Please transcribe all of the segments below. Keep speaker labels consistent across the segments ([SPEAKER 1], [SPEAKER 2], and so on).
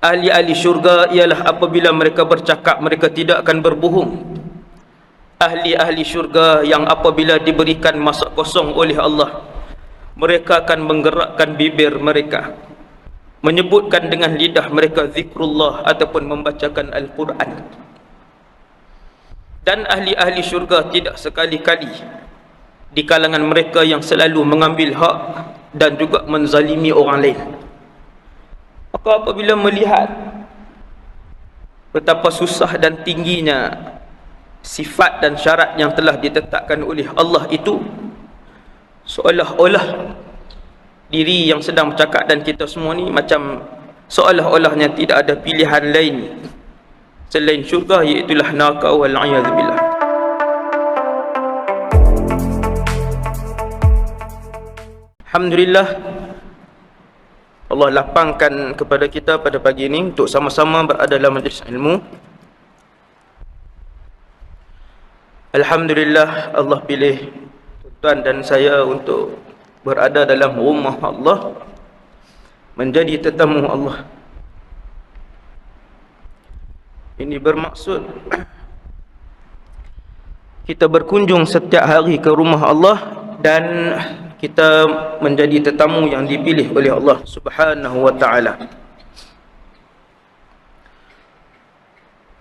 [SPEAKER 1] Ahli-ahli syurga ialah apabila mereka bercakap, mereka tidak akan berbohong. Ahli-ahli syurga yang apabila diberikan masa kosong oleh Allah, mereka akan menggerakkan bibir mereka, menyebutkan dengan lidah mereka zikrullah ataupun membacakan Al-Quran. Dan ahli-ahli syurga tidak sekali-kali di kalangan mereka yang selalu mengambil hak dan juga menzalimi orang lain. Maka apabila melihat betapa susah dan tingginya sifat dan syarat yang telah ditetapkan oleh Allah itu, seolah-olah diri yang sedang bercakap dan kita semua ni macam seolah-olahnya tidak ada pilihan lain selain syurga, iaitulah neraka, wal'iyadzubillah. Alhamdulillah, Allah lapangkan kepada kita pada pagi ini untuk sama-sama berada dalam majlis ilmu. Alhamdulillah, Allah pilih tuan dan saya untuk berada dalam rumah Allah, menjadi tetamu Allah. Ini bermaksud kita berkunjung setiap hari ke rumah Allah dan kita menjadi tetamu yang dipilih oleh Allah Subhanahu wa ta'ala.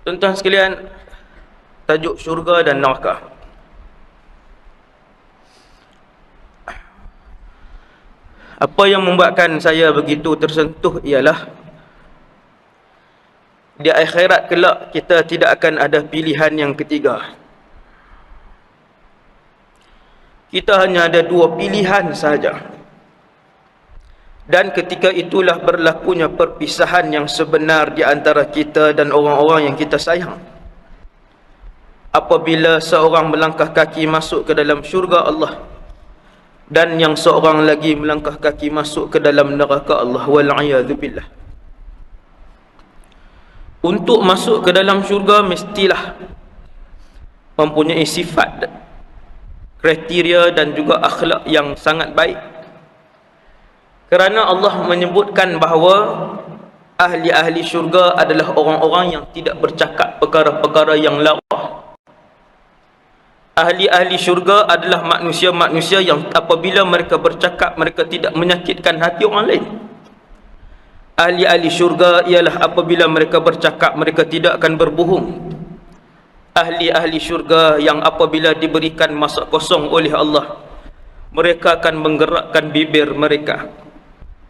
[SPEAKER 1] Tuan-tuan sekalian, tajuk syurga dan neraka. Apa yang membuatkan saya begitu tersentuh ialah di akhirat kelak kita tidak akan ada pilihan yang ketiga. Kita hanya ada dua pilihan saja. Dan ketika itulah berlakunya perpisahan yang sebenar di antara kita dan orang-orang yang kita sayang. Apabila seorang melangkah kaki masuk ke dalam syurga Allah, dan yang seorang lagi melangkah kaki masuk ke dalam neraka Allah, wal'iyadzubillah. Untuk masuk ke dalam syurga mestilah mempunyai sifat, kriteria dan juga akhlak yang sangat baik. Kerana Allah menyebutkan bahawa ahli-ahli syurga adalah orang-orang yang tidak bercakap perkara-perkara yang lawa. Ahli-ahli syurga adalah manusia-manusia yang apabila mereka bercakap, mereka tidak menyakitkan hati orang lain. Ahli-ahli syurga ialah apabila mereka bercakap, mereka tidak akan berbohong. Ahli-ahli syurga yang apabila diberikan masa kosong oleh Allah, mereka akan menggerakkan bibir mereka,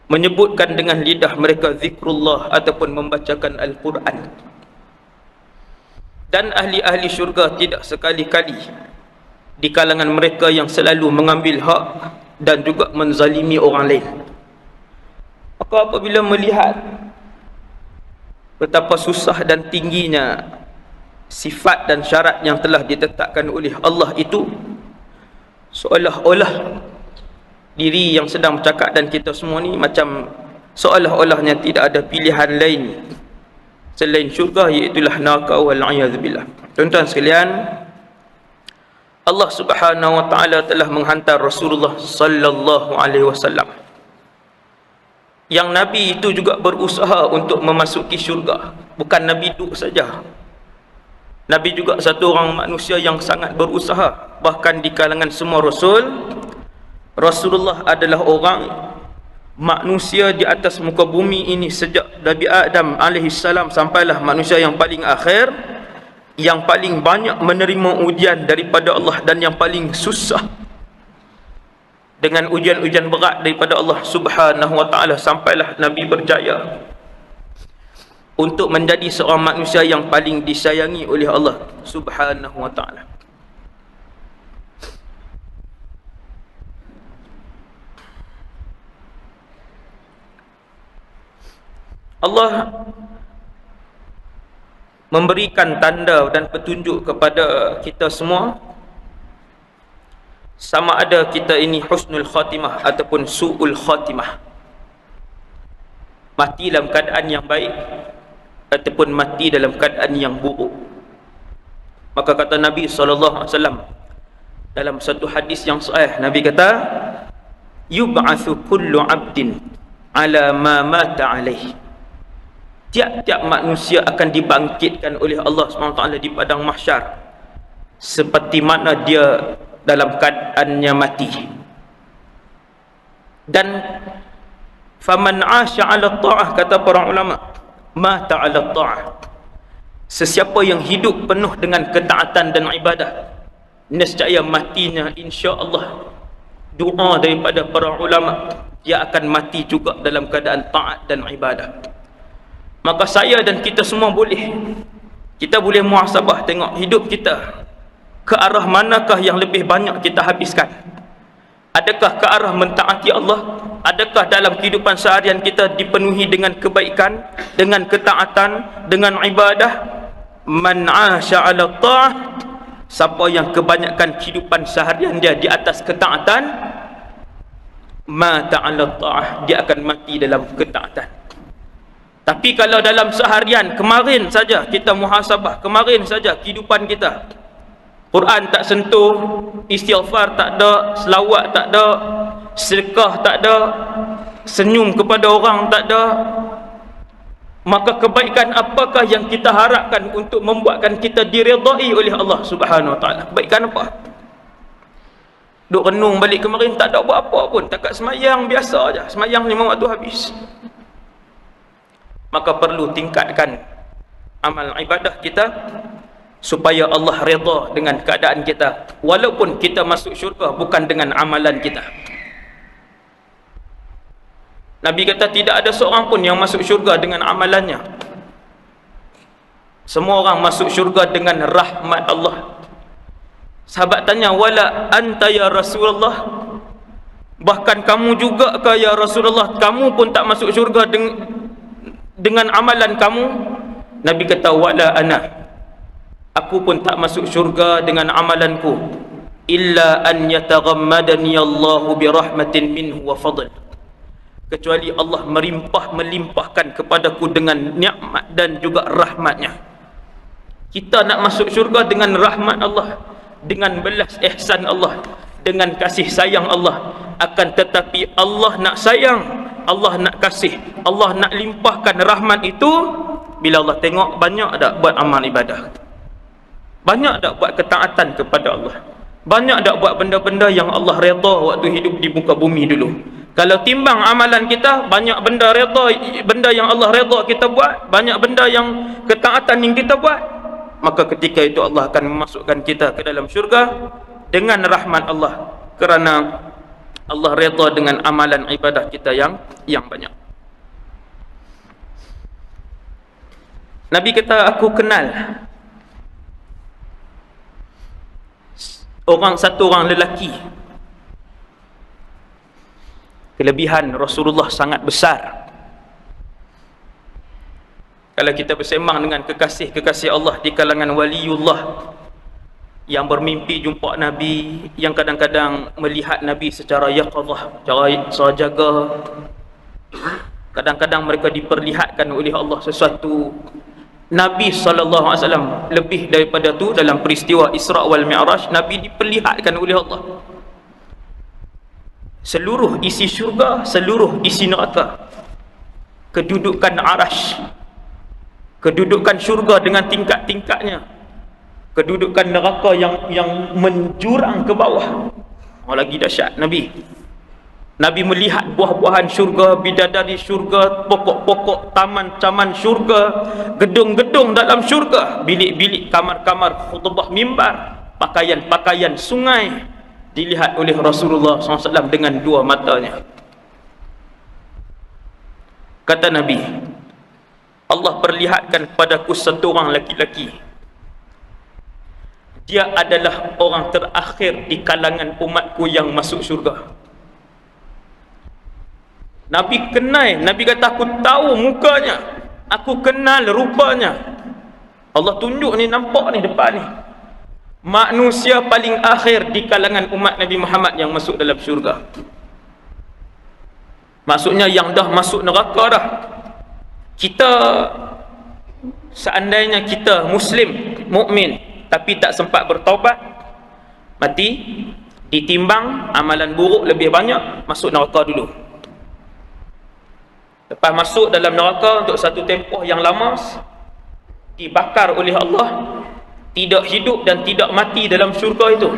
[SPEAKER 1] menyebutkan dengan lidah mereka zikrullah ataupun membacakan Al-Quran. Dan ahli-ahli syurga tidak sekali-kali di kalangan mereka yang selalu mengambil hak dan juga menzalimi orang lain. Maka apabila melihat betapa susah dan tingginya sifat dan syarat yang telah ditetapkan oleh Allah itu, seolah-olah diri yang sedang bercakap dan kita semua ni macam seolah-olahnya tidak ada pilihan lain selain syurga, iaitulah neraka, wal'iyadzubillah. Tuan-tuan sekalian, Allah Subhanahu wa ta'ala telah menghantar Rasulullah sallallahu alaihi wasallam, yang Nabi itu juga berusaha untuk memasuki syurga. Bukan Nabi duduk saja, Nabi juga satu orang manusia yang sangat berusaha. Bahkan di kalangan semua Rasul, Rasulullah adalah orang manusia di atas muka bumi ini sejak Nabi Adam alaihissalam sampailah manusia yang paling akhir, yang paling banyak menerima ujian daripada Allah dan yang paling susah dengan ujian-ujian berat daripada Allah Subhanahu wa ta'ala, sampailah Nabi berjaya untuk menjadi seorang manusia yang paling disayangi oleh Allah Subhanahu wa ta'ala. Allah memberikan tanda dan petunjuk kepada kita semua, sama ada kita ini husnul khatimah ataupun su'ul khatimah, mati dalam keadaan yang baik ataupun mati dalam keadaan yang buruk. Maka kata Nabi SAW dalam satu hadis yang sahih, Nabi kata, yub'atsu kullu 'abdin ala ma mata alaih. tiap-tiap manusia akan dibangkitkan oleh Allah SWT di padang mahsyar seperti mana dia dalam keadaannya mati. Dan faman 'asha 'ala ta'ah, kata para ulama, mata 'ala ta'ah. Sesiapa yang hidup penuh dengan ketaatan dan ibadah, nescaya matinya insya-Allah. Doa daripada para ulama, dia akan mati juga dalam keadaan taat dan ibadah. Maka saya dan kita semua boleh muhasabah, tengok hidup kita ke arah manakah yang lebih banyak kita habiskan. Adakah ke arah mentaati Allah? Adakah dalam kehidupan seharian kita dipenuhi dengan kebaikan, dengan ketaatan, dengan ibadah? Man 'asha 'ala ta'ah, siapa yang kebanyakan kehidupan seharian dia di atas ketaatan, mata 'ala ta'ah, dia akan mati dalam ketaatan. Tapi kalau dalam seharian, kemarin saja kita muhasabah, kemarin saja kehidupan kita, Quran tak sentuh, istighfar tak ada, selawat tak ada, sedekah tak ada, senyum kepada orang tak ada, maka kebaikan apakah yang kita harapkan untuk membuatkan kita diredai oleh Allah Subhanahu Wa Taala? Kebaikan apa? Duk renung balik kemarin, tak ada buat apa pun, takat semayang biasa aja, semayang 5 waktu habis. Maka perlu tingkatkan amal ibadah kita supaya Allah redha dengan keadaan kita, walaupun kita masuk syurga bukan dengan amalan kita. Nabi kata tidak ada seorang pun yang masuk syurga dengan amalannya. Semua orang masuk syurga dengan rahmat Allah. Sahabat tanya, wala anta ya Rasulullah, bahkan kamu juga ke ya Rasulullah, kamu pun tak masuk syurga dengan amalan kamu? Nabi kata, wala ana, aku pun tak masuk syurga dengan amalanku, illa an yataghammadani Allahu bi rahmatin minhu wa fadl, kecuali Allah melimpahkan kepadaku dengan nikmat dan juga rahmatnya. Kita nak masuk syurga dengan rahmat Allah, dengan belas ihsan Allah, dengan kasih sayang Allah. Akan tetapi Allah nak sayang, Allah nak kasih, Allah nak limpahkan rahmat itu bila Allah tengok banyak tak buat amal ibadah, banyak tak buat ketaatan kepada Allah, banyak tak buat benda-benda yang Allah redha waktu hidup di muka bumi dulu. Kalau timbang amalan kita, banyak benda redha, benda yang Allah redha kita buat, banyak benda yang ketaatan yang kita buat, maka ketika itu Allah akan memasukkan kita ke dalam syurga dengan rahmat Allah, kerana Allah redha dengan amalan ibadah kita yang banyak. Nabi kata, aku kenal satu orang lelaki, kelebihan Rasulullah sangat besar. Kalau kita bersembang dengan kekasih-kekasih Allah di kalangan waliullah yang bermimpi jumpa Nabi, yang kadang-kadang melihat Nabi secara yaqadhah, secara jaga, kadang-kadang mereka diperlihatkan oleh Allah sesuatu. Nabi SAW lebih daripada tu, dalam peristiwa Isra wal Mi'raj, Nabi diperlihatkan oleh Allah seluruh isi syurga, seluruh isi neraka, kedudukan arash, kedudukan syurga dengan tingkat-tingkatnya, kedudukan neraka yang menjurang ke bawah. Lagi dahsyat Nabi melihat buah-buahan syurga, bidadari syurga, pokok-pokok, taman-taman syurga, gedung-gedung dalam syurga, bilik-bilik, kamar-kamar, khutbah mimbar, pakaian-pakaian, sungai, dilihat oleh Rasulullah SAW dengan dua matanya. Kata Nabi, Allah perlihatkan padaku satu orang laki-laki, dia adalah orang terakhir di kalangan umatku yang masuk syurga. Nabi kenal, Nabi kata aku tahu mukanya, aku kenal rupanya. Allah tunjuk ni, nampak ni depan ni, manusia paling akhir di kalangan umat Nabi Muhammad yang masuk dalam syurga. Maksudnya yang dah masuk neraka dah. Kita, seandainya kita Muslim, mukmin, tapi tak sempat bertaubat, mati, ditimbang amalan buruk lebih banyak, masuk neraka dulu. Lepas masuk dalam neraka untuk satu tempoh yang lama, dibakar oleh Allah, tidak hidup dan tidak mati dalam syurga itu.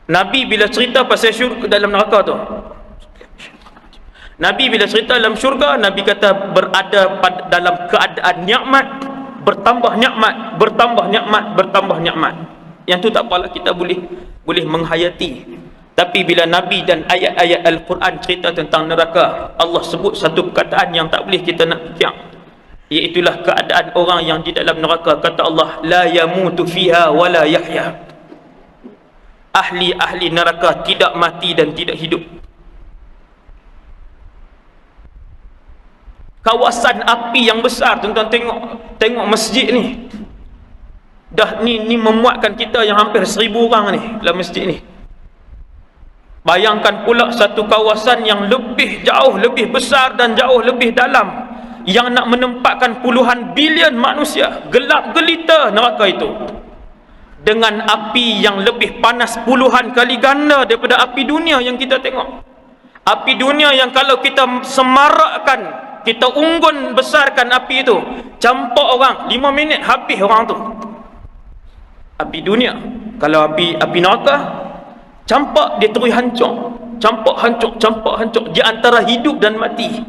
[SPEAKER 1] Nabi bila cerita pasal syurga dalam neraka tu, Nabi bila cerita dalam syurga, Nabi kata berada dalam keadaan nikmat, bertambah nikmat, bertambah nikmat, bertambah nikmat. Yang tu tak apalah, kita boleh menghayati. Tapi bila Nabi dan ayat-ayat Al-Quran cerita tentang neraka, Allah sebut satu perkataan yang tak boleh kita nak fikir, iaitulah keadaan orang yang di dalam neraka. Kata Allah, la yamutu fiha wa la yahya. Ahli-ahli neraka tidak mati dan tidak hidup. Kawasan api yang besar, tuan-tuan tengok masjid ni. Dah ni memuatkan kita yang hampir 1000 orang ni dalam masjid ni. Bayangkan pula satu kawasan yang lebih jauh, lebih besar dan jauh lebih dalam, yang nak menempatkan puluhan bilion manusia. Gelap gelita neraka itu, dengan api yang lebih panas puluhan kali ganda daripada api dunia yang kita tengok. Api dunia yang kalau kita semarakkan, kita unggun besarkan api itu, campak orang 5 minit habis orang tu. Api dunia. Kalau api neraka, campak dia terus hancur, campak hancur, campak hancur. Di antara hidup dan mati,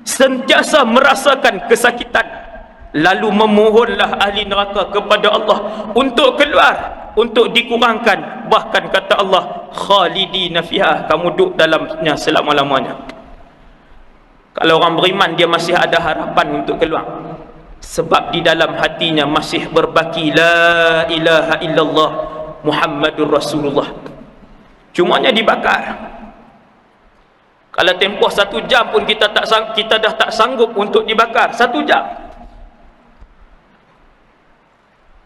[SPEAKER 1] sentiasa merasakan kesakitan. Lalu memohonlah ahli neraka kepada Allah untuk keluar, untuk dikurangkan. Bahkan kata Allah, khalidina fiha, kamu duduk dalamnya selama-lamanya. Kalau orang beriman, dia masih ada harapan untuk keluar, sebab di dalam hatinya masih berbaki la ilaha illallah Muhammadur Rasulullah. Cumanya dibakar. Kalau tempoh 1 jam pun kita dah tak sanggup untuk dibakar 1 jam.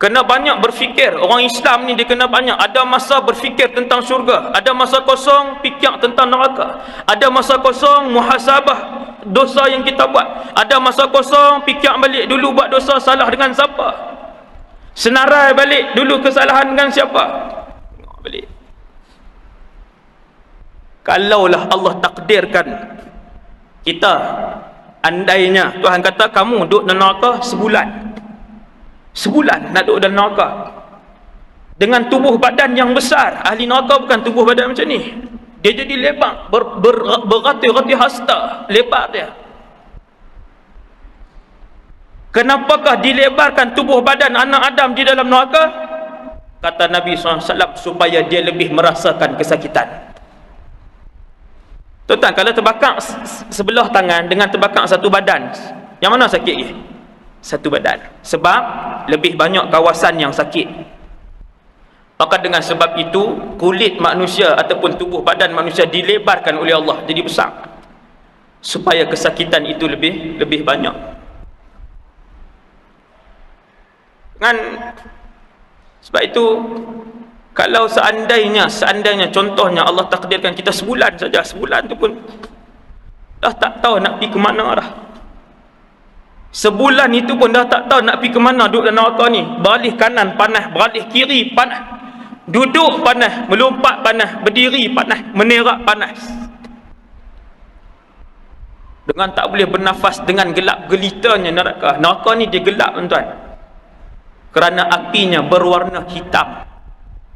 [SPEAKER 1] Kena banyak berfikir. Orang Islam ni dia kena banyak. Ada masa berfikir tentang syurga, ada masa kosong fikir tentang neraka, ada masa kosong muhasabah dosa yang kita buat, ada masa kosong fikir balik dulu buat dosa salah dengan siapa, senarai balik dulu kesalahan dengan siapa. Tengok balik. Kalaulah Allah takdirkan kita, andainya Tuhan kata kamu duduk dalam neraka sebulan nak duduk dalam neraka, dengan tubuh badan yang besar. Ahli neraka bukan tubuh badan macam ni, dia jadi lebar, beratus-ratus hasta lebar dia. Kenapakah dilebarkan tubuh badan anak Adam di dalam neraka? Kata Nabi SAW, supaya dia lebih merasakan kesakitan. Tuan-tuan, kalau terbakar sebelah tangan dengan terbakar satu badan, yang mana sakit ni? Satu badan. Sebab lebih banyak kawasan yang sakit. Maka dengan sebab itu, kulit manusia ataupun tubuh badan manusia dilebarkan oleh Allah jadi besar, supaya kesakitan itu lebih banyak. Sebab itu, kalau seandainya contohnya Allah takdirkan kita sebulan saja, sebulan tu pun dah tak tahu nak pergi ke mana dah. Sebulan itu pun dah tak tahu nak pergi ke mana duduk dalam neraka ni. Beralih kanan panas, beralih kiri panas, duduk panas, melompat panas, berdiri panas, menerak panas, dengan tak boleh bernafas, dengan gelap gelitanya neraka. Neraka ni dia gelap, tuan-tuan, kerana apinya berwarna hitam,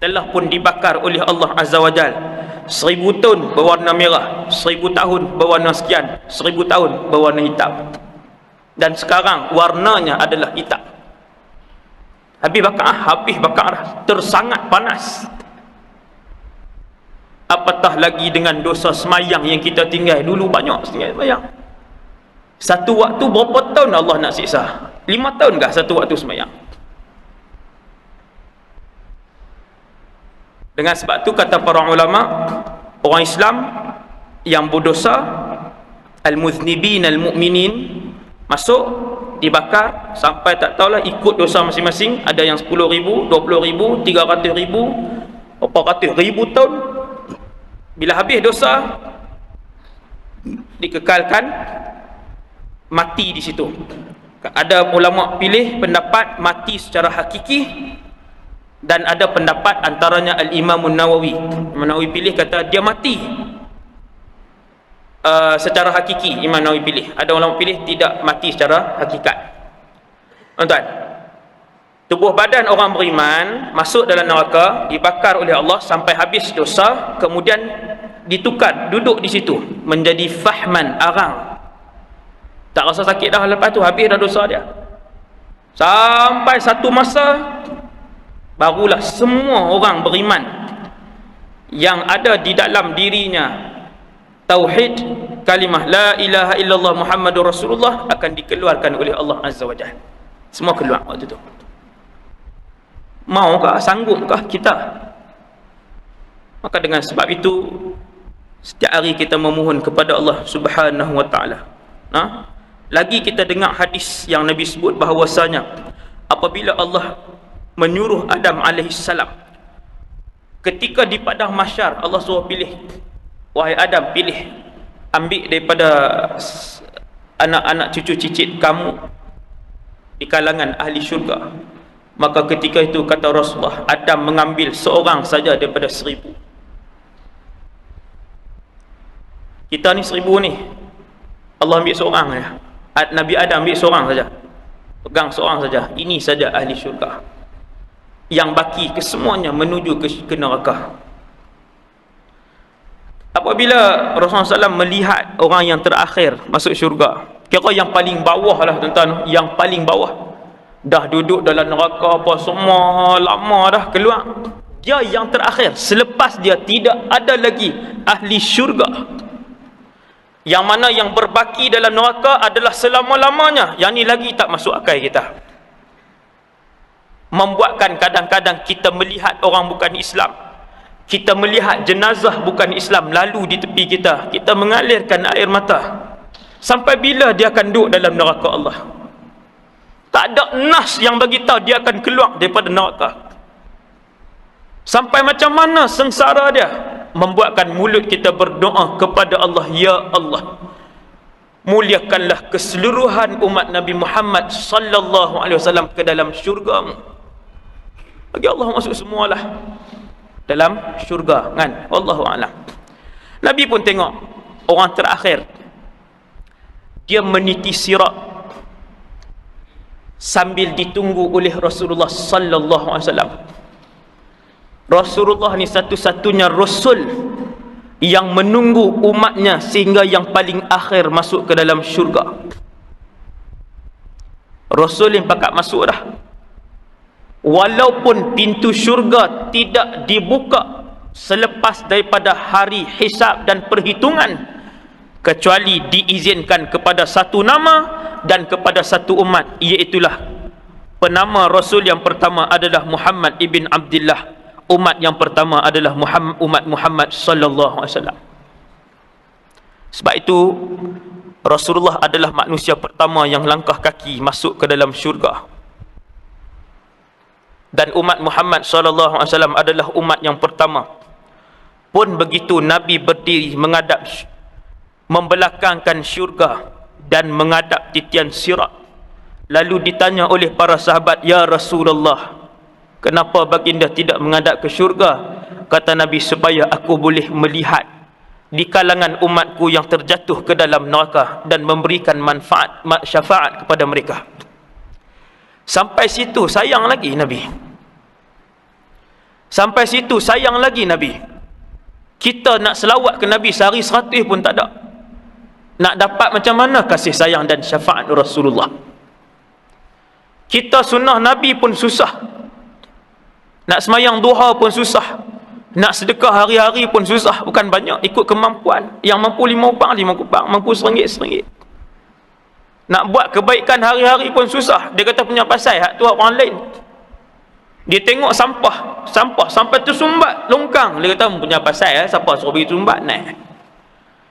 [SPEAKER 1] telah pun dibakar oleh Allah Azza wa Jal. 1000 tahun berwarna merah, 1000 tahun berwarna sekian, 1000 tahun berwarna hitam, dan sekarang warnanya adalah hitam. Habis bakar, tersangat panas. Apatah lagi dengan dosa semayang yang kita tinggal dulu, banyak semayang. Satu waktu berapa tahun Allah nak siksa? 5 tahun kah satu waktu semayang? Dengan sebab tu kata para ulama, orang Islam yang berdosa, al-muznibin al-mu'minin, masuk dibakar sampai tak tahulah ikut dosa masing-masing. Ada yang 10,000, 20,000, 300,000, berapa ratus ribu tahun. Bila habis dosa, dikekalkan mati di situ. Ada ulama pilih pendapat mati secara hakiki, dan ada pendapat antaranya Al-Imam Nawawi. Nawawi pilih kata dia mati. secara hakiki Imam Nawawi pilih. Ada ulama pilih tidak mati secara hakikat. Tuan-tuan, tubuh badan orang beriman masuk dalam neraka, dibakar oleh Allah sampai habis dosa, kemudian ditukar, duduk di situ menjadi fahman, arang. Tak rasa sakit dah, lepas tu habis dah dosa dia. Sampai satu masa barulah semua orang beriman yang ada di dalam dirinya tauhid, kalimah la ilaha illallah Muhammadur Rasulullah akan dikeluarkan oleh Allah Azza wa Jalla. Semua keluar waktu tu. Maukah, sanggupkah kita? Maka dengan sebab itu setiap hari kita memohon kepada Allah Subhanahu wa taala. Lagi kita dengar hadis yang Nabi sebut bahawasanya apabila Allah menyuruh Adam alaihissalam ketika di padang mahsyar, Allah suruh pilih, wahai Adam, pilih, ambil daripada anak-anak cucu cicit kamu di kalangan ahli syurga. Maka ketika itu kata Rasulullah, Adam mengambil seorang saja daripada 1000. Kita ni 1000 ni, Allah ambil seorang saja. Nabi Adam ambil seorang saja, pegang seorang saja. Ini saja ahli syurga. Yang baki kesemuanya menuju ke neraka. Apabila Rasulullah SAW melihat orang yang terakhir masuk syurga, kira yang paling bawah lah tuan-tuan, yang paling bawah, dah duduk dalam neraka apa semua, lama dah keluar, dia yang terakhir, selepas dia tidak ada lagi ahli syurga. Yang mana yang berbaki dalam neraka adalah selama-lamanya. Yang ni lagi tak masuk akal kita, membuatkan kadang-kadang kita melihat orang bukan Islam, kita melihat jenazah bukan Islam lalu di tepi kita, kita mengalirkan air mata. Sampai bila dia akan duduk dalam neraka Allah? Tak ada nas yang bagi tahu dia akan keluar daripada neraka. Sampai macam mana sengsara dia, membuatkan mulut kita berdoa kepada Allah, ya Allah, muliakanlah keseluruhan umat Nabi Muhammad sallallahu alaihi wasallam ke dalam syurga-Mu. Bagi Allah masuk semualah dalam syurga kan, wallahu a'lam. Nabi pun tengok orang terakhir, dia meniti sirat sambil ditunggu oleh Rasulullah sallallahu alaihi wasallam. Rasulullah ni satu-satunya Rasul yang menunggu umatnya sehingga yang paling akhir masuk ke dalam syurga. Rasul yang pakat masuk dah, walaupun pintu syurga tidak dibuka selepas daripada hari hisab dan perhitungan, kecuali diizinkan kepada satu nama dan kepada satu umat, iaitulah penama Rasul yang pertama adalah Muhammad ibn Abdullah, umat yang pertama adalah umat Muhammad sallallahu alaihi wasallam. Sebab itu Rasulullah adalah manusia pertama yang langkah kaki masuk ke dalam syurga, dan umat Muhammad sallallahu alaihi wasallam adalah umat yang pertama. Pun begitu Nabi berdiri menghadap, membelakangkan syurga dan menghadap titian sirat, lalu ditanya oleh para sahabat, ya Rasulullah, kenapa baginda tidak menghadap ke syurga? Kata Nabi, supaya aku boleh melihat di kalangan umatku yang terjatuh ke dalam neraka dan memberikan manfaat, syafaat kepada mereka. Sampai situ sayang lagi Nabi. Sampai situ sayang lagi Nabi. Kita nak selawat ke Nabi sehari 100 pun tak ada. Nak dapat macam mana kasih sayang dan syafaat Rasulullah? Kita sunnah Nabi pun susah, nak semayang duha pun susah, nak sedekah hari-hari pun susah. Bukan banyak, ikut kemampuan. Yang mampu 5 kupang, 5 kupang, mampu RM1, RM1. Nak buat kebaikan hari-hari pun susah. Dia kata punya pasal hak tu orang lain. Dia tengok sampah sampai tersumbat longkang, dia kata punya pasal siapa suruh pergi sumbat naik.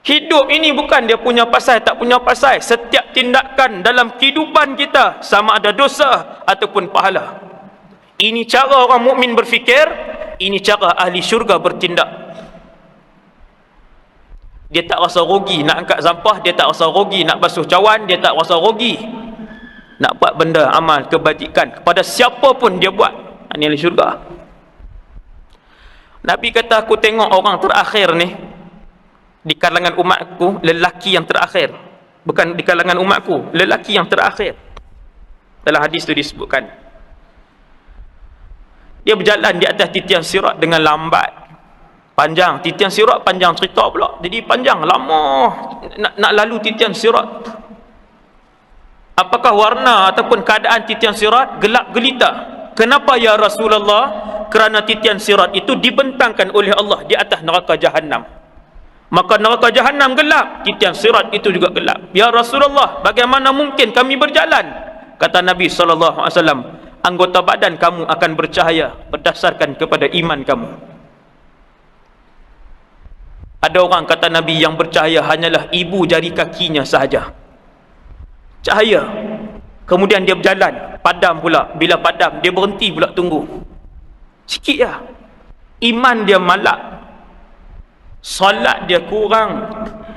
[SPEAKER 1] Hidup ini bukan dia punya pasal tak punya pasal. Setiap tindakan dalam kehidupan kita, sama ada dosa ataupun pahala. Ini cara orang mukmin berfikir, ini cara ahli syurga bertindak. Dia tak rasa rugi nak angkat sampah, dia tak rasa rugi nak basuh cawan, dia tak rasa rugi nak buat benda amal kebajikan kepada siapa pun dia buat. Ini ahli syurga. Nabi kata, aku tengok orang terakhir ni di kalangan umatku lelaki yang terakhir. Bukan di kalangan umatku, lelaki yang terakhir. Dalam hadis itu disebutkan, dia berjalan di atas titian sirat dengan lambat, panjang. Titian sirat panjang cerita pula, jadi panjang, lama nak lalu titian sirat. Apakah warna ataupun keadaan titian sirat? Gelap gelita. Kenapa ya Rasulullah? Kerana titian sirat itu dibentangkan oleh Allah di atas neraka Jahannam. Maka neraka Jahannam gelap, titian sirat itu juga gelap. Ya Rasulullah, bagaimana mungkin kami berjalan? Kata Nabi SAW, anggota badan kamu akan bercahaya berdasarkan kepada iman kamu. Ada orang, kata Nabi, yang bercahaya hanyalah ibu jari kakinya sahaja. Cahaya. Kemudian dia berjalan, padam pula. Bila padam, dia berhenti pula tunggu. Sikit lah. Iman dia malak. Salat dia kurang.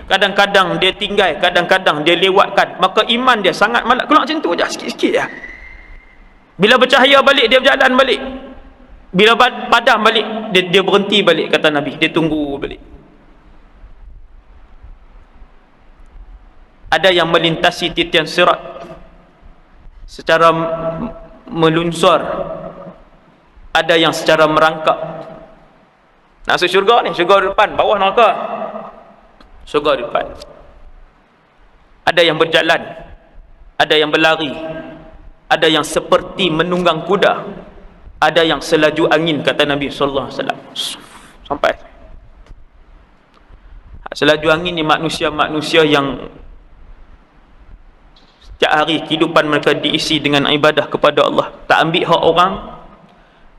[SPEAKER 1] Kadang-kadang dia tinggal, kadang-kadang dia lewatkan. Maka iman dia sangat malak. Keluar macam tu je, sikit-sikit lah. Bila bercahaya balik, dia berjalan balik. Bila padam balik, dia berhenti balik, kata Nabi. Dia tunggu balik. Ada yang melintasi titian sirat secara melunsur, ada yang secara merangkak. Nak masuk syurga ni, syurga di depan, bawah neraka, syurga di depan. Ada yang berjalan, ada yang berlari, ada yang seperti menunggang kuda, ada yang selaju angin, kata Nabi sallallahu alaihi wasallam. Sampai selaju angin ni manusia-manusia yang setiap hari kehidupan mereka diisi dengan ibadah kepada Allah, tak ambil hak orang,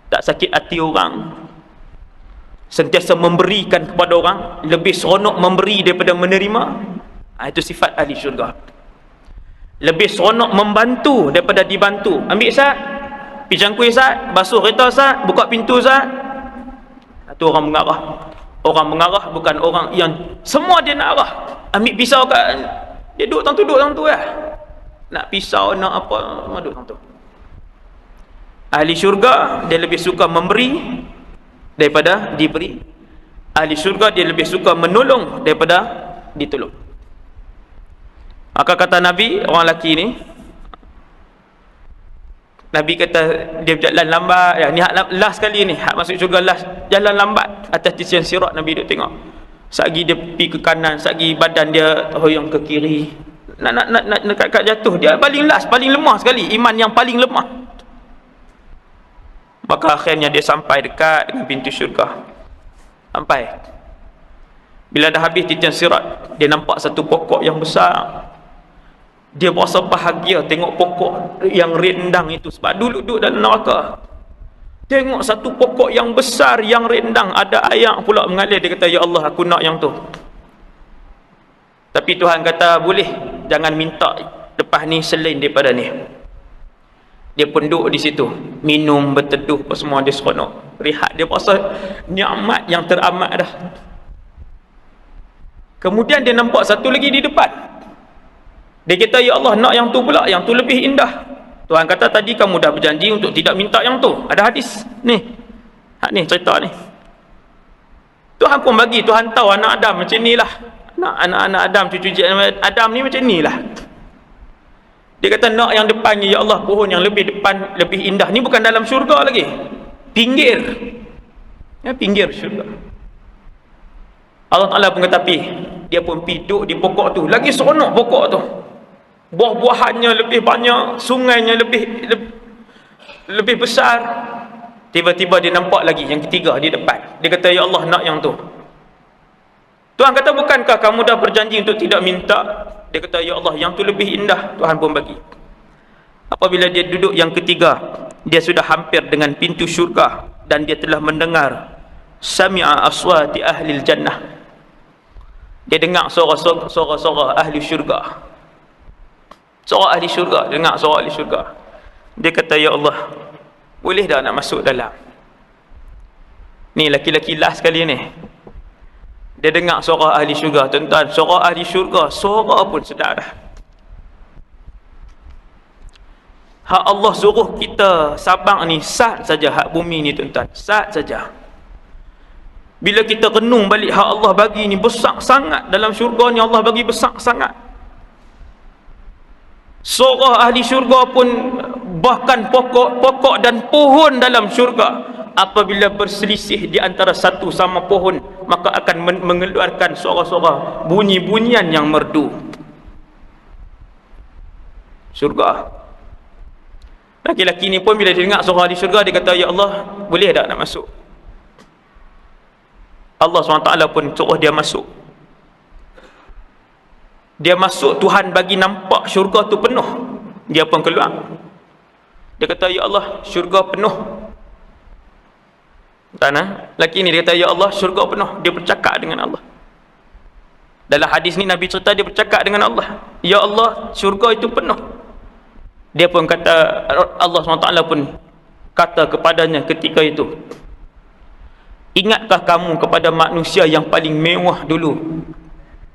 [SPEAKER 1] tak sakit hati orang, sentiasa memberikan kepada orang, lebih seronok memberi daripada menerima. Itu sifat ahli syurga. Lebih seronok membantu daripada dibantu. Ambil sat, pergi jangkui sat, basuh kereta sat, buka pintu sat. Itu orang mengarah. Orang mengarah bukan orang yang semua dia nak arah. Ambil pisau kat, dia duduk tu lah. Nak pisau, nak apa, duduk tang tu. Ahli syurga dia lebih suka memberi daripada diberi. Ahli syurga dia lebih suka menolong daripada ditolong. Maka kata Nabi, orang lelaki ni, Nabi kata dia berjalan lambat ya, ni hak last sekali ni, hak masuk syurga last, jalan lambat atas titian sirat. Nabi duk tengok, satgi dia pergi ke kanan, satgi badan dia hoyong ke kiri, nak dekat jatuh. Dia paling last, paling lemah sekali, iman yang paling lemah. Maka akhirnya dia sampai dekat dengan pintu syurga. Sampai, bila dah habis titian sirat, dia nampak satu pokok yang besar. Dia berasa bahagia tengok pokok yang rendang itu, sebab duduk dalam neraka. Tengok satu pokok yang besar, yang rendang, ada air pula mengalir. Dia kata, ya Allah, aku nak yang tu. Tapi Tuhan kata, boleh, jangan minta lepas ni selain daripada ni. Dia pun duduk di situ, minum, berteduh, apa semua, dia seronok, rehat. Dia berasa nikmat yang teramat dah. Kemudian dia nampak satu lagi di depan. Dia kata, ya Allah, nak yang tu pula, yang tu lebih indah. Tuhan kata, tadi kamu dah berjanji untuk tidak minta yang tu. Ada hadis ni, ni cerita ni. Tuhan pun bagi. Tuhan tahu anak Adam macam ni lah, anak-anak Adam, cucu Adam ni macam ni lah. Dia kata, nak yang depannya, ya Allah, pohon yang lebih depan, lebih indah. Ni bukan dalam syurga lagi, pinggir, ya, pinggir syurga. Allah Ta'ala pun kata, dia pun duduk di pokok tu. Lagi seronok pokok tu, buah-buahannya lebih banyak, sungainya lebih besar. Tiba-tiba dia nampak lagi yang ketiga di depan. Dia kata, ya Allah, nak yang tu. Tuhan kata, bukankah kamu dah berjanji untuk tidak minta? Dia kata, ya Allah, yang tu lebih indah. Tuhan pun bagi. Apabila dia duduk yang ketiga, dia sudah hampir dengan pintu syurga, dan dia telah mendengar sami'a aswati ahli jannah. Dia dengar suara-suara ahli syurga. Suara ahli syurga, dengar suara ahli syurga. Dia kata, ya Allah, boleh dah nak masuk dalam ni. Laki-laki last sekali ni, dia dengar suara ahli syurga. Tuan-tuan, suara ahli syurga, suara pun sedap dah. Hak Allah suruh kita sabang ni, sat saja hak bumi ni, tuan-tuan, sat saja. Bila kita renung balik hak Allah bagi ni besar sangat, dalam syurga ni Allah bagi besar sangat. Surah ahli syurga pun, bahkan pokok-pokok dan pohon dalam syurga, apabila berselisih di antara satu sama pohon, maka akan mengeluarkan suara-suara bunyi-bunyian yang merdu. Syurga. Laki-laki ni pun bila dia dengar suara di syurga, dia kata, ya Allah, boleh tak nak masuk? Allah SWT pun suruh dia masuk. Dia masuk, Tuhan bagi nampak syurga tu penuh. Dia pun keluar. Dia kata, ya Allah, syurga penuh. Tanah laki ni dia kata, ya Allah, syurga penuh. Dia bercakap dengan Allah. Dalam hadis ni Nabi cerita dia bercakap dengan Allah, ya Allah, syurga itu penuh. Dia pun kata, Allah SWT pun kata kepadanya ketika itu, ingatkah kamu kepada manusia yang paling mewah dulu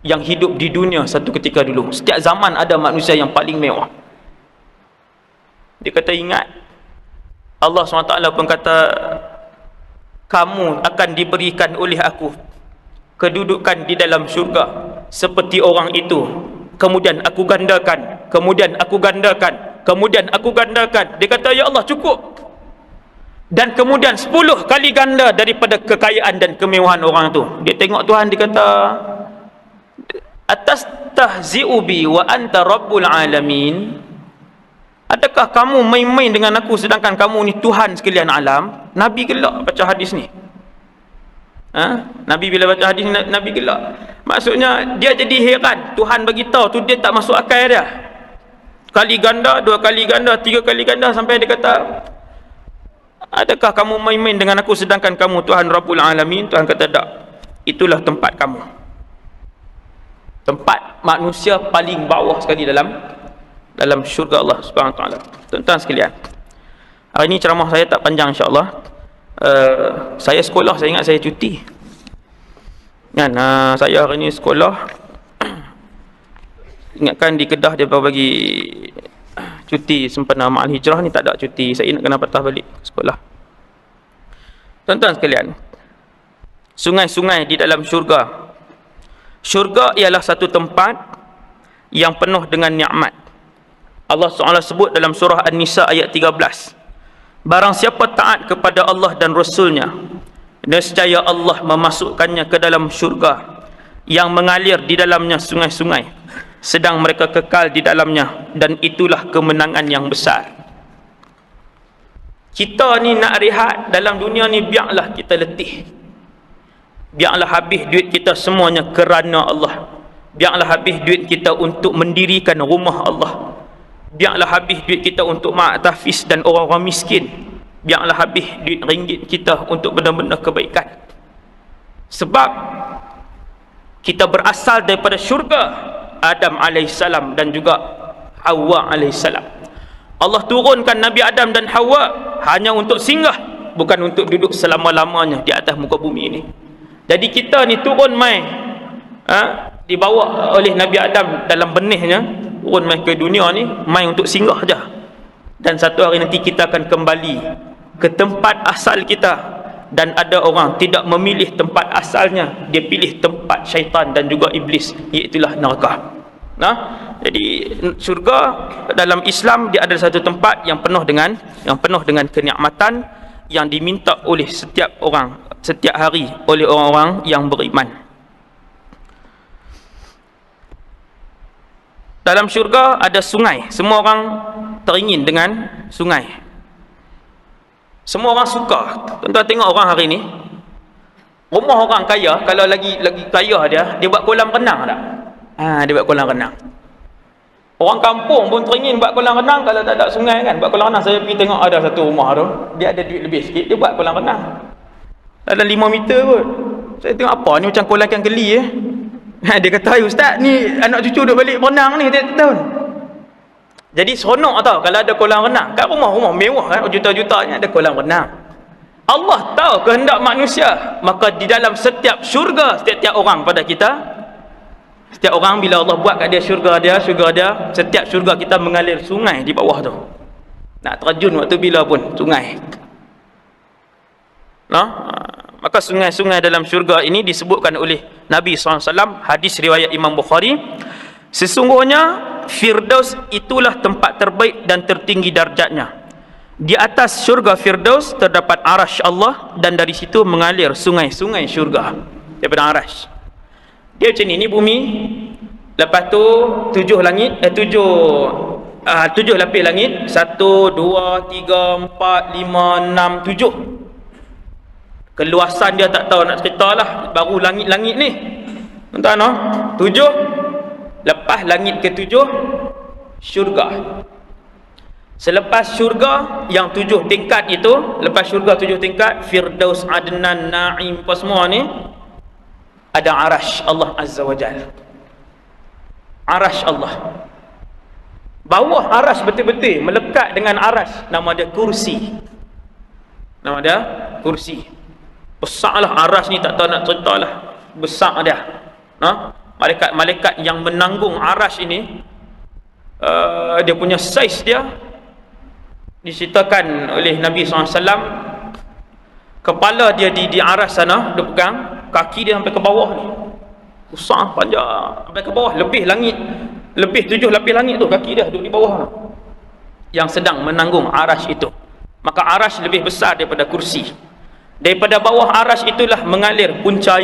[SPEAKER 1] yang hidup di dunia satu ketika dulu? Setiap zaman ada manusia yang paling mewah. Dia kata ingat. Allah SWT pun kata, kamu akan diberikan oleh aku kedudukan di dalam syurga seperti orang itu. Kemudian aku gandakan, kemudian aku gandakan, kemudian aku gandakan. Dia kata, ya Allah, cukup. Dan kemudian 10 kali ganda daripada kekayaan dan kemewahan orang tu. Dia tengok Tuhan, dia kata, atas tahzi'u bi wa anta rabbul alamin. Adakah kamu main-main dengan aku sedangkan kamu ni Tuhan sekalian alam? Nabi gelak baca hadis ni. Nabi bila baca hadis ni, Nabi gelak. Maksudnya dia jadi heran. Tuhan bagi tahu tu dia tak masuk akal dia. Kali ganda, 2 kali ganda, 3 kali ganda, sampai dia kata, adakah kamu main-main dengan aku sedangkan kamu Tuhan Rabbul Alamin? Tuhan kata, tak. Itulah tempat kamu. Tempat manusia paling bawah sekali dalam syurga Allah Subhanahu Wa Taala. Tuan-tuan sekalian, hari ini ceramah saya tak panjang, insya-Allah. Saya sekolah, saya ingat saya cuti. Kan, saya hari ini sekolah. Ingatkan di Kedah dia baru bagi cuti sempena Ma'al Hijrah ni, tak ada cuti. Saya nak kena patah balik sekolah. Tuan-tuan sekalian, sungai-sungai di dalam syurga. Syurga ialah satu tempat yang penuh dengan nikmat. Allah SWT sebut dalam surah An-Nisa ayat 13. Barang siapa taat kepada Allah dan Rasulnya, nescaya Allah memasukkannya ke dalam syurga yang mengalir di dalamnya sungai-sungai, sedang mereka kekal di dalamnya, dan itulah kemenangan yang besar. Kita ni nak rehat dalam dunia ni, biarlah kita letih, biarlah habis duit kita semuanya kerana Allah, biarlah habis duit kita untuk mendirikan rumah Allah, biarlah habis duit kita untuk mak tahfiz dan orang-orang miskin, biarlah habis duit ringgit kita untuk benda-benda kebaikan. Sebab kita berasal daripada syurga Adam alaihissalam dan juga Hawa alaihissalam. Allah turunkan Nabi Adam dan Hawa hanya untuk singgah, bukan untuk duduk selama-lamanya di atas muka bumi ini. Jadi kita ni turun mai, dibawa oleh Nabi Adam dalam benihnya, turun mai ke dunia ni, mai untuk singgah saja. Dan satu hari nanti kita akan kembali ke tempat asal kita. Dan ada orang tidak memilih tempat asalnya, dia pilih tempat syaitan dan juga iblis, iaitulah neraka. Jadi syurga dalam Islam dia ada satu tempat yang penuh dengan kenikmatan yang diminta oleh setiap orang, setiap hari oleh orang-orang yang beriman. Dalam syurga ada sungai. Semua orang teringin dengan sungai. Semua orang suka. Tuan-tuan tengok orang hari ni, rumah orang kaya, kalau lagi kaya dia buat kolam renang tak? Dia buat kolam renang. Orang kampung pun teringin buat kolam renang kalau tak ada sungai kan. Buat kolam renang, saya pergi tengok ada satu rumah tu, dia ada duit lebih sikit, dia buat kolam renang. Dalam 5 meter kot. Saya tengok apa ni, macam kolam ikan keli . Dia kata, "Hai ustaz, ni anak cucu duk balik berenang ni tiap tahun." Jadi seronok tau kalau ada kolam renang. Kat rumah-rumah mewah kan, juta-juta ni ada kolam renang. Allah tahu kehendak manusia, maka di dalam setiap syurga, setiap orang pada kita, setiap orang bila Allah buat kat dia syurga dia, setiap syurga kita mengalir sungai di bawah tu. Nak terjun waktu bila pun sungai. Maka sungai-sungai dalam syurga ini disebutkan oleh Nabi SAW, hadis riwayat Imam Bukhari, sesungguhnya Firdaus itulah tempat terbaik dan tertinggi darjatnya. Di atas syurga Firdaus terdapat arasy Allah, dan dari situ mengalir sungai-sungai syurga daripada arasy. Dia macam ni bumi, lepas tu tujuh lapis langit, 1, 2, 3, 4, 5, 6, 7. Keluasan dia tak tahu nak cerita lah, baru langit-langit ni. Tuan-tuan, no? 7, lepas langit ke-7 syurga. Selepas syurga yang 7 tingkat itu, lepas syurga 7 tingkat, Firdaus, Adnan, Naim, apa semua ni, ada arasy Allah Azza wa Jalla. Arasy Allah. Bawah arasy betul-betul melekat dengan arasy, nama dia kursi. Nama dia kursi. Besarlah arasy ni, tak tahu nak cerita lah. Besar dia. Malaikat-malaikat yang menanggung arasy ini, dia punya saiz dia diceritakan oleh Nabi SAW. Kepala dia di arasy sana, dia pegang, kaki dia sampai ke bawah ni, besar, panjang sampai ke bawah, lebih langit, lebih 7 lapis langit tu, kaki dia duduk di bawah yang sedang menanggung arasy itu. Maka arasy lebih besar daripada kursi. Daripada bawah arasy itulah mengalir punca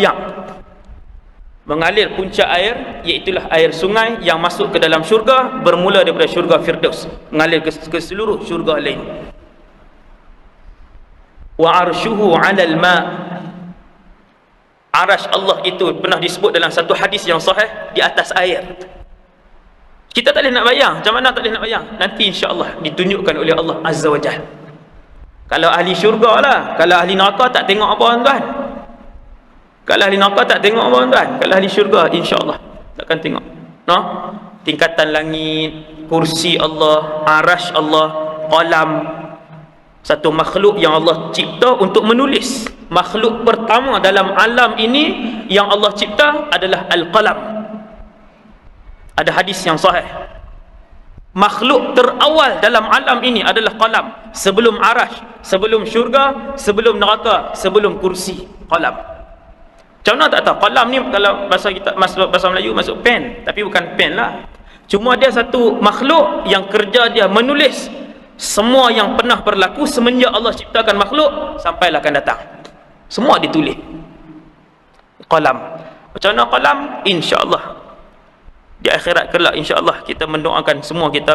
[SPEAKER 1] air, iaitulah air sungai yang masuk ke dalam syurga, bermula daripada syurga Firdaus, mengalir ke seluruh syurga lain. Wa arshuhu 'alal ma'. Arasy Allah itu pernah disebut dalam satu hadis yang sahih, di atas air. Kita tak boleh nak bayang, macam mana tak boleh nak bayang? Nanti insya-Allah ditunjukkan oleh Allah Azza wa Jalla. Kalau ahli syurga lah, kalau ahli neraka tak tengok apa tuan-tuan. Kalau ahli neraka tak tengok apa tuan-tuan. Kalau ahli syurga insya-Allah takkan tengok. No? Tingkatan langit, kursi Allah, arasy Allah, qalam. Satu makhluk yang Allah cipta untuk menulis. Makhluk pertama dalam alam ini yang Allah cipta adalah Al-Qalam. Ada hadis yang sahih. Makhluk terawal dalam alam ini adalah qalam. Sebelum arasy, sebelum syurga, sebelum neraka, sebelum kursi, qalam. Macam mana tak tahu? Qalam ni kalau bahasa kita, bahasa Melayu masuk pen, tapi bukan pen lah. Cuma dia satu makhluk yang kerja dia menulis semua yang pernah berlaku semenjak Allah ciptakan makhluk sampailah akan datang. Semua ditulis. Qalam. Macam mana qalam? Insya-Allah di akhirat kelak insya-Allah kita mendoakan semua kita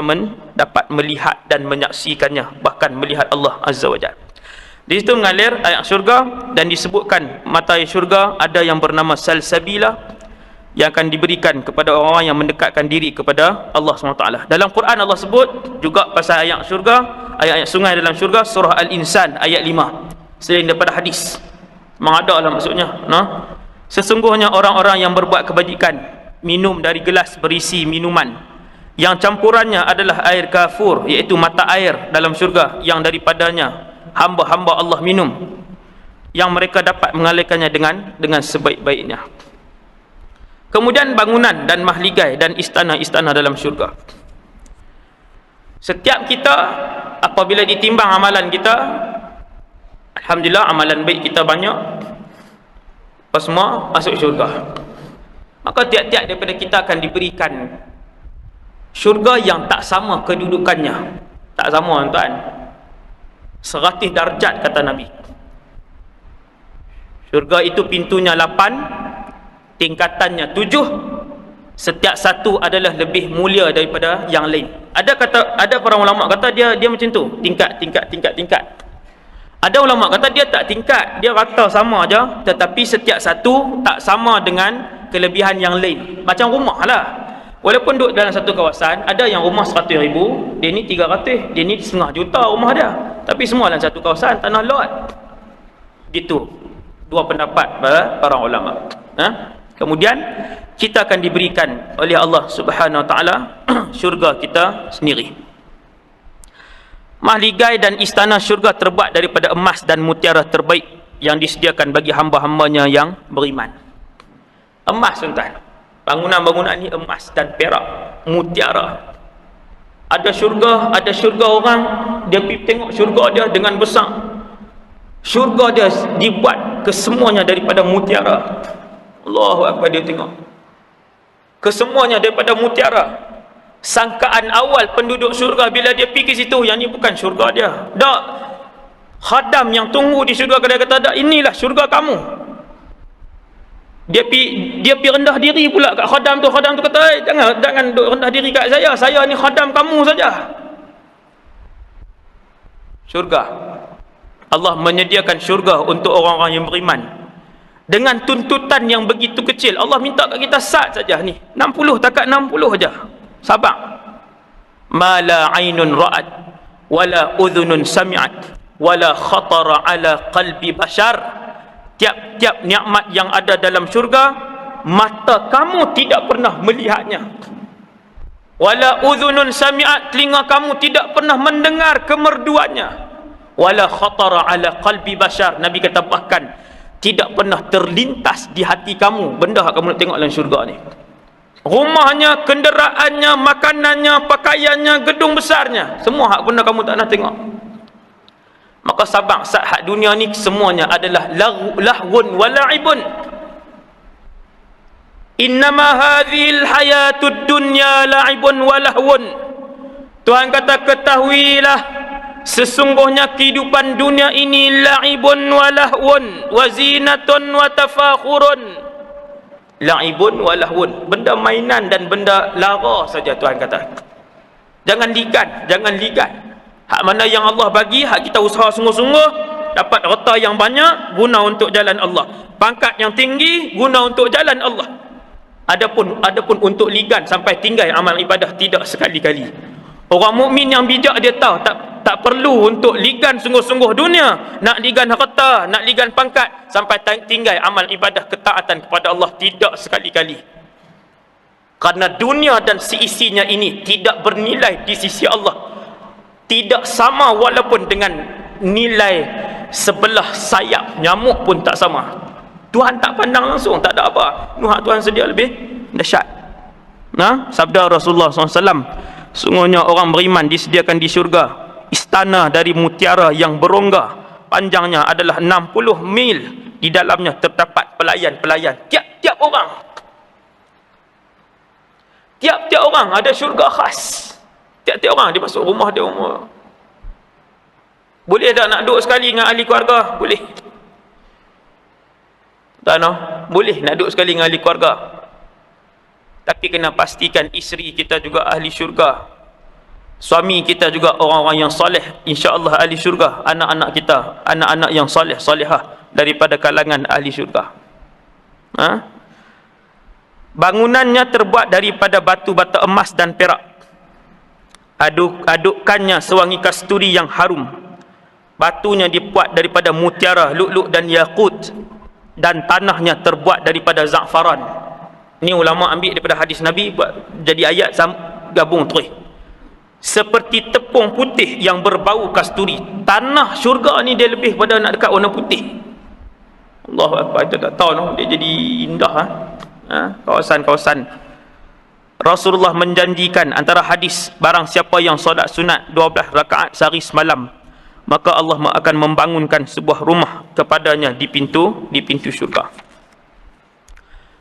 [SPEAKER 1] dapat melihat dan menyaksikannya, bahkan melihat Allah Azza wa Jalla. Di situ mengalir air syurga, dan disebutkan mata air syurga ada yang bernama salsabila yang akan diberikan kepada orang-orang yang mendekatkan diri kepada Allah SWT. Dalam Quran Allah sebut juga pasal ayat syurga, ayat-ayat sungai dalam syurga, surah Al-Insan ayat 5. Selain daripada hadis, memang ada lah maksudnya, no? Sesungguhnya orang-orang yang berbuat kebajikan minum dari gelas berisi minuman yang campurannya adalah air kafur, iaitu mata air dalam syurga yang daripadanya hamba-hamba Allah minum, yang mereka dapat mengalirkannya dengan sebaik-baiknya. Kemudian bangunan dan mahligai dan istana-istana dalam syurga. Setiap kita apabila ditimbang amalan kita, alhamdulillah amalan baik kita banyak, apa semua masuk syurga. Maka tiap-tiap daripada kita akan diberikan syurga yang tak sama kedudukannya. Tak sama tuan-tuan. 100 darjat kata Nabi. Syurga itu pintunya 8, tingkatannya 7. Setiap satu adalah lebih mulia daripada yang lain. Ada para ulama kata dia macam tu, tingkat. Ada ulama kata dia tak tingkat, dia rata sama aja, tetapi setiap satu tak sama dengan kelebihan yang lain. Macam rumah lah, walaupun duduk dalam satu kawasan, ada yang rumah 100,000, dia ni 300, dia ni setengah juta rumah dia, tapi semua dalam satu kawasan, tanah lot. Gitu dua pendapat para ulama. Kemudian kita akan diberikan oleh Allah Subhanahu Wa Taala syurga kita sendiri. Mahligai dan istana syurga terbuat daripada emas dan mutiara terbaik yang disediakan bagi hamba-hambanya yang beriman. Emas tuan-tuan, bangunan-bangunan ni emas dan perak, mutiara. Ada syurga orang, dia pergi tengok syurga dia dengan besar. Syurga dia dibuat kesemuanya daripada mutiara. Allahu Akbar, dia tengok. Kesemuanya daripada mutiara. Sangkaan awal penduduk syurga bila dia pergi ke situ, yang ni bukan syurga dia. Tak. Khadam yang tunggu di syurga, dia kata, tak, inilah syurga kamu. Dia pi rendah diri pula kat khadam tu. Khadam tu kata, jangan duk rendah diri kat saya. Saya ni khadam kamu saja. Syurga. Allah menyediakan syurga untuk orang-orang yang beriman dengan tuntutan yang begitu kecil. Allah minta kat kita sat saja ni, 60, takat 60 saja. Sabar. Ma la ainun ra'at wala udhunun sami'at wala khatara ala qalbi bashar. Tiap-tiap nikmat yang ada dalam syurga, mata kamu tidak pernah melihatnya. Wala udhunun sami'at, telinga kamu tidak pernah mendengar kemerduannya. Wala khatara ala qalbi bashar, Nabi kata bahkan tidak pernah terlintas di hati kamu benda yang kamu nak tengok dalam syurga ni. Rumahnya, kenderaannya, makanannya, pakaiannya, gedung besarnya, semua hak benda kamu tak nak tengok. Maka sabar, saat hak dunia ni semuanya adalah lahwun wa la'ibun. Innama hadhil hayatud dunya la'ibun wa lahwun. Tuhan kata, ketahuilah, sesungguhnya kehidupan dunia ini la'ibun wa lahwun wa zinatun wa tafakhurun. La'ibun wa lahwun, benda mainan dan benda lara saja Tuhan kata. Jangan ligan. Hak mana yang Allah bagi, hak kita usaha sungguh-sungguh, dapat harta yang banyak, guna untuk jalan Allah. Pangkat yang tinggi, guna untuk jalan Allah. Adapun untuk ligan sampai tinggal amal ibadah, tidak sekali-kali. Orang mukmin yang bijak dia tahu tak perlu untuk ligan sungguh-sungguh dunia, nak ligan harta, nak ligan pangkat sampai tinggal amal ibadah ketaatan kepada Allah, tidak sekali-kali. Karena dunia dan seisinya ini tidak bernilai di sisi Allah. Tidak sama walaupun dengan nilai sebelah sayap nyamuk pun tak sama. Tuhan tak pandang langsung, tak ada apa. Nuhak Tuhan sedia lebih dahsyat. Sabda Rasulullah SAW, sungguhnya orang beriman disediakan di syurga istana dari mutiara yang berongga, panjangnya adalah 60 mil. Di dalamnya terdapat pelayan-pelayan. Tiap-tiap orang ada syurga khas. Tiap-tiap orang dia masuk rumah dia. Boleh tak nak duduk sekali dengan ahli keluarga? Boleh. Tak no? Boleh nak duduk sekali dengan ahli keluarga. Tapi kena pastikan isteri kita juga ahli syurga. Suami kita juga orang-orang yang soleh, insya-Allah ahli syurga. Anak-anak kita, anak-anak yang soleh, solehah daripada kalangan ahli syurga. Bangunannya terbuat daripada batu bata emas dan perak. Adukkannya sewangi kasturi yang harum. Batunya dibuat daripada mutiara, lu'lu' dan yakut. Dan tanahnya terbuat daripada za'faran. Ini ulama ambil daripada hadis Nabi, buat jadi ayat, gabung terus. Seperti tepung putih yang berbau kasturi. Tanah syurga ni dia lebih pada nak dekat warna putih. Allahu Akbar, kita tak tahu no, dia jadi indah. Kawasan-kawasan. Rasulullah menjanjikan antara hadis, barang siapa yang solat sunat 12 rakaat sehari semalam, maka Allah akan membangunkan sebuah rumah kepadanya di pintu syurga.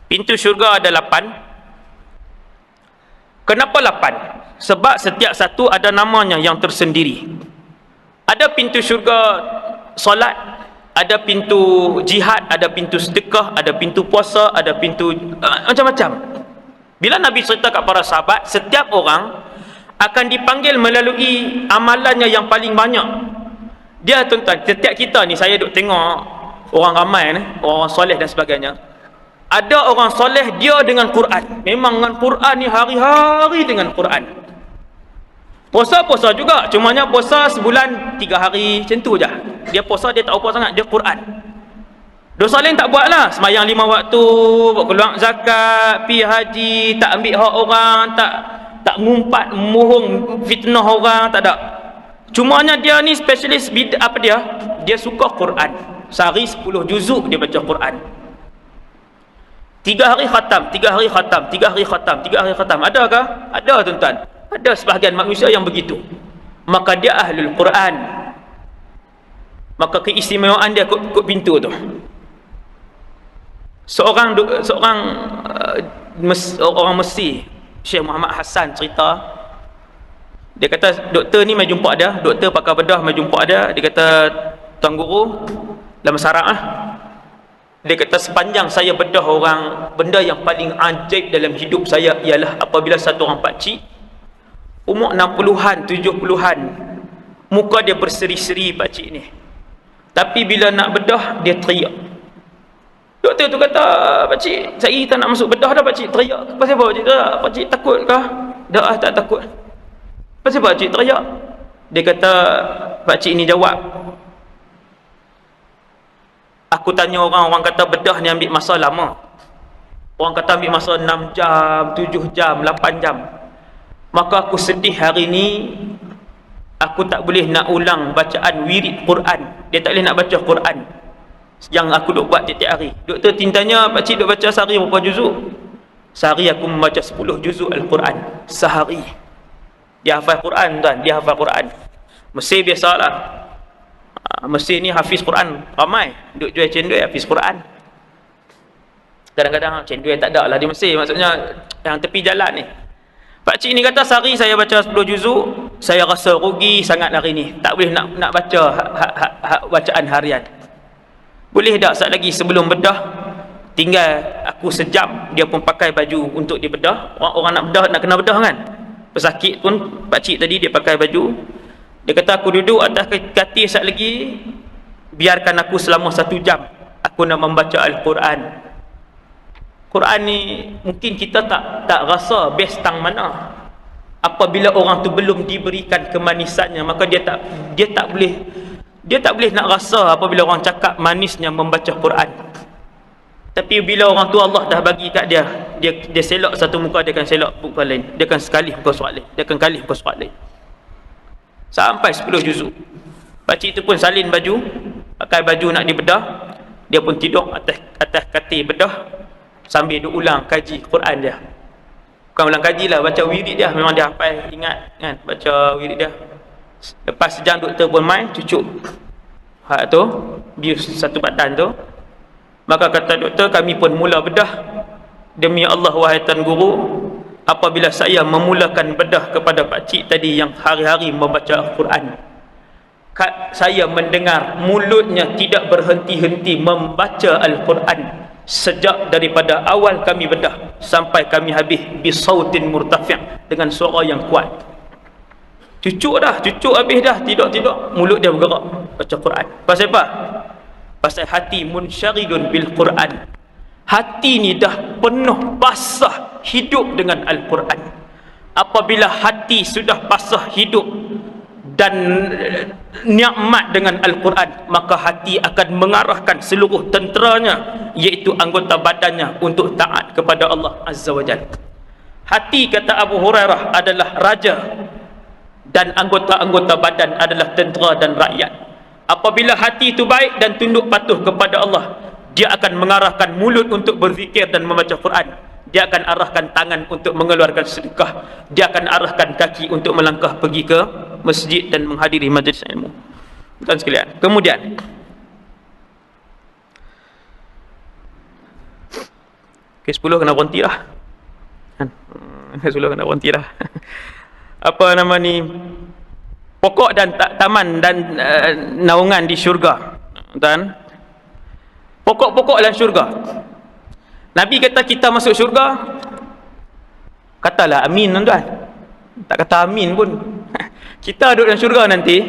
[SPEAKER 1] Pintu syurga ada 8. Kenapa 8? Sebab setiap satu ada namanya yang tersendiri. Ada pintu syurga solat, ada pintu jihad, ada pintu sedekah, ada pintu puasa, ada pintu macam-macam. Bila Nabi cerita kat para sahabat, setiap orang akan dipanggil melalui amalannya yang paling banyak. Dia tuan-tuan, setiap kita ni, saya duk tengok orang ramai ni, orang soleh dan sebagainya. Ada orang soleh dia dengan Quran. Memang dengan Quran ni hari-hari dengan Quran. Puasa-puasa juga, cumanya puasa sebulan 3 hari, macam tu je. Dia puasa, dia tak apa sangat, dia Quran. Dosa lain tak buat lah. Semayang 5 waktu, keluar zakat, pi haji, tak ambil hak orang, tak ngumpat, mohong, fitnah orang, tak ada. Cumanya dia ni spesialis apa dia? Dia suka Quran. Sehari 10 juzuk dia baca Quran. 3 hari khatam, 3 hari khatam, 3 hari khatam, 3 hari khatam. Adakah? Ada tuan-tuan. Ada sebahagian manusia yang begitu. Maka dia ahlul Quran. maka keistimewaan dia kot pintu tu. Seorang orang Mesir, Syekh Muhammad Hassan cerita, dia kata doktor ni mai jumpa dia, doktor pakar bedah mai jumpa dia. Dia kata, tuan guru, dalam syarak dia kata sepanjang saya bedah orang, benda yang paling ajaib dalam hidup saya ialah apabila satu orang pakcik umur 60-an, 70-an, muka dia berseri-seri pakcik ni, tapi bila nak bedah dia teriak. Doktor tu kata, pakcik, saya tak nak masuk bedah dah, pakcik teriak. Pasal apa pakcik teriak? Pakcik takut kah? Dah tak takut. Pasal apa pakcik teriak? Dia kata, pakcik ni jawab, aku tanya orang kata bedah ni ambil masa lama. Orang kata ambil masa 6 jam, 7 jam, 8 jam. Maka aku sedih hari ni, aku tak boleh nak ulang bacaan wirid Quran. Dia tak boleh nak baca Quran yang aku duk buat tiap-tiap hari. Doktor tintanya, pakcik duk baca sehari berapa juzuk? Sehari aku membaca 10 juzuk Al-Quran. Sehari. Dia hafal Quran tuan, dia hafal Quran. Mesir biasalah. Mesir ni hafiz Quran ramai. Duk jual cendol hafiz Quran. Kadang-kadang cendol tak ada lah di Mesir. Maksudnya yang tepi jalan ni. Pakcik ni kata sehari saya baca 10 juzuk, saya rasa rugi sangat hari ni. Tak boleh nak baca bacaan harian. Boleh tak saat lagi sebelum bedah, tinggal aku sejam, dia pun pakai baju untuk dibedah. Orang nak bedah, nak kena bedah kan, pesakit pun pakcik tadi dia pakai baju. Dia kata aku duduk atas katil saat lagi, biarkan aku selama 1 jam, aku nak membaca Al-Quran. Quran ni mungkin kita tak rasa best tang mana. Apabila orang tu belum diberikan kemanisannya, maka dia tak boleh nak rasa apabila orang cakap manisnya membaca Quran. Tapi bila orang tu Allah dah bagi kat dia selok satu muka, dia akan selok muka lain, dia akan sekali muka surat lain, dia akan kali muka surat lain, sampai 10 juzuk. Pakcik tu pun salin baju, pakai baju nak dibedah. Dia pun tidur atas katil bedah sambil dia ulang kaji Quran dia. Bukan ulang kaji lah, baca wirid dia. Memang dia hafal, ingat kan, baca wirid dia. Lepas sejam doktor pun main cucuk hak tu, bius satu badan tu. Maka kata doktor, kami pun mula bedah. Demi Allah wahai tuan guru, apabila saya memulakan bedah kepada pakcik tadi yang hari-hari membaca Al-Quran, saya mendengar mulutnya tidak berhenti-henti membaca Al-Quran sejak daripada awal kami bedah sampai kami habis, bisautin murtafi', dengan suara yang kuat. Cucuk habis dah, tidak mulut dia bergerak baca Quran. Pasal apa? Pasal hati munsyaridun bil Quran. Hati ni dah penuh basah hidup dengan Al-Quran. Apabila hati sudah basah hidup dan nikmat dengan Al-Quran, maka hati akan mengarahkan seluruh tenteranya, iaitu anggota badannya, untuk taat kepada Allah Azza wa Jalla. Hati, kata Abu Hurairah, adalah raja dan anggota-anggota badan adalah tentera dan rakyat. Apabila hati itu baik dan tunduk patuh kepada Allah, dia akan mengarahkan mulut untuk berzikir dan membaca Quran. Dia akan arahkan tangan untuk mengeluarkan sedekah. Dia akan arahkan kaki untuk melangkah pergi ke masjid dan menghadiri majlis ilmu. Tuan sekalian, kemudian ke 10 kena berhenti lah kan? 10 kena berhenti lah. Apa nama ni, pokok dan taman dan naungan di syurga. Dan pokok-pokok dalam syurga, Nabi kata kita masuk syurga, katalah amin tuan. Tak kata amin pun. Kita duduk dalam syurga nanti,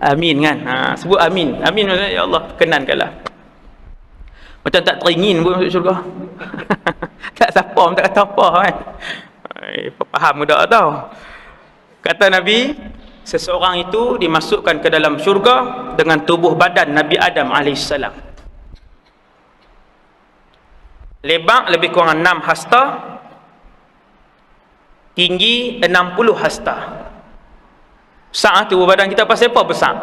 [SPEAKER 1] amin kan, sebut amin. Amin maksudnya ya Allah kenankanlah. Macam tak teringin pun masuk syurga. Tak siapa pun tak kata apa kan. Faham tak tahu. Kata Nabi, seseorang itu dimasukkan ke dalam syurga dengan tubuh badan Nabi Adam AS. Lebar lebih kurang 6 hasta, tinggi 60 hasta. Besar tubuh badan kita. Pasal apa besar?